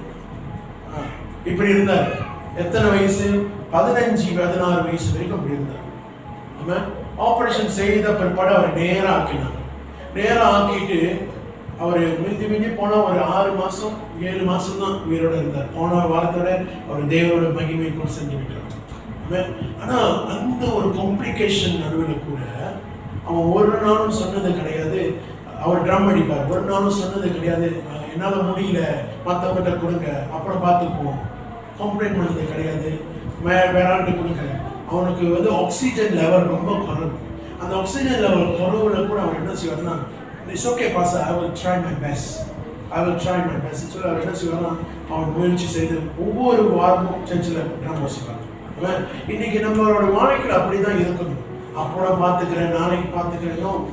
[SPEAKER 1] இப்படி இருந்தார். எத்தனை வயசு? 15-16 வயசு வரைக்கும் அப்படி இருந்தார். ஆமென். ஆபரேஷன் செய்த பிற்பாடு அவர் நேரா ஆக்கினாங்க. நேரா ஆக்கிட்டு அவர் மிஞ்சி போனா ஒரு 6 மாசம் 7 மாசம் தான் உயிரோட இருந்தார். போன வாரத்தோட அவர் தேவனோட மகிமைக்குள் செஞ்சு விட்டார். ஆமென். ஆனா அந்த ஒரு காம்ப்ளிகேஷன் நடுவில் கூட அவன் ஒரு நாளும் சொன்னது கிடையாது. அவர் ட்ரம் அடிப்பார். ஒரு நாளும் சொன்னது கிடையாது, என்னால முடியல, மற்றவங்கிட்ட கொடுங்க, அப்புறம் பார்த்துக்குவோம். கம்ப்ளைண்ட் பண்ணது கிடையாது, வேறாண்டு கொடுங்க. அவனுக்கு ஆக்சிஜன் லெவல் ரொம்ப குறைவு. அந்த ஆக்சிஜன் லெவல் குறைவுல கூட அவன் என்ன செய்வார்னா, it's okay boss, I will try my best சொல்லி அவர் என்ன செய்வார்னா, அவன் முயற்சி செய்து ஒவ்வொரு வாரமும் சர்ச்சில் ட்ரம் வாசிப்பார். இன்னைக்கு நம்மளோட வாழ்க்கையில் அப்படிதான் இருக்கணும். அப்புறம் பார்த்துக்கிறேன், நாளைக்கு பார்த்துக்கிறேன்.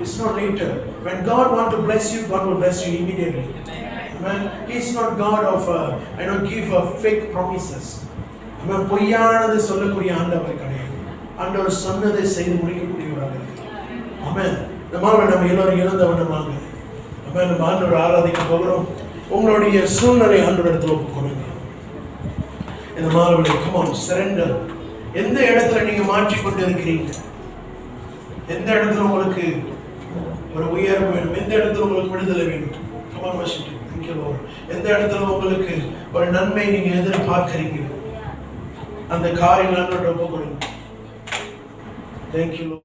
[SPEAKER 1] It's not later. When God wants to bless you, God will bless you immediately. Amen. He is not God of give fake promises. Amen. பொய்யானது சொல்லக்கூடிய ஆண்டவர் கிடையாது. ஆண்டவர் சொன்னதை செய்து முடிக்கக்கூடியவராக இருக்கிறார். ஆமென். இந்த மாலை நம்ம எல்லாரும் இழந்தவனமாக ஆமென் நம்ம ஆண்டவரை ஆராதிக்க போகிறோம். உங்களுடைய சூழ்நிலை ஆண்டவரிடத்தில் ஒப்புக்கொடுங்க. இந்த மாலை come on, surrender. எந்த இடத்துல நீங்க மாற்றிக்கொண்டு இருக்கிறீங்க? எந்த இடத்துல உங்களுக்கு ஒரு உயர்வு வேணும்? எந்த இடத்துல உங்களுக்கு விடுதலை வேணும்? Come on, worship Him. Thank you, Lord. எந்த இடத்துல உங்களுக்கு ஒரு நன்மை நீங்க எதிர்பார்க்கிறீங்க? அந்த காரியங்களை ஒப்புக்கொடுங்க. Thank you, Lord.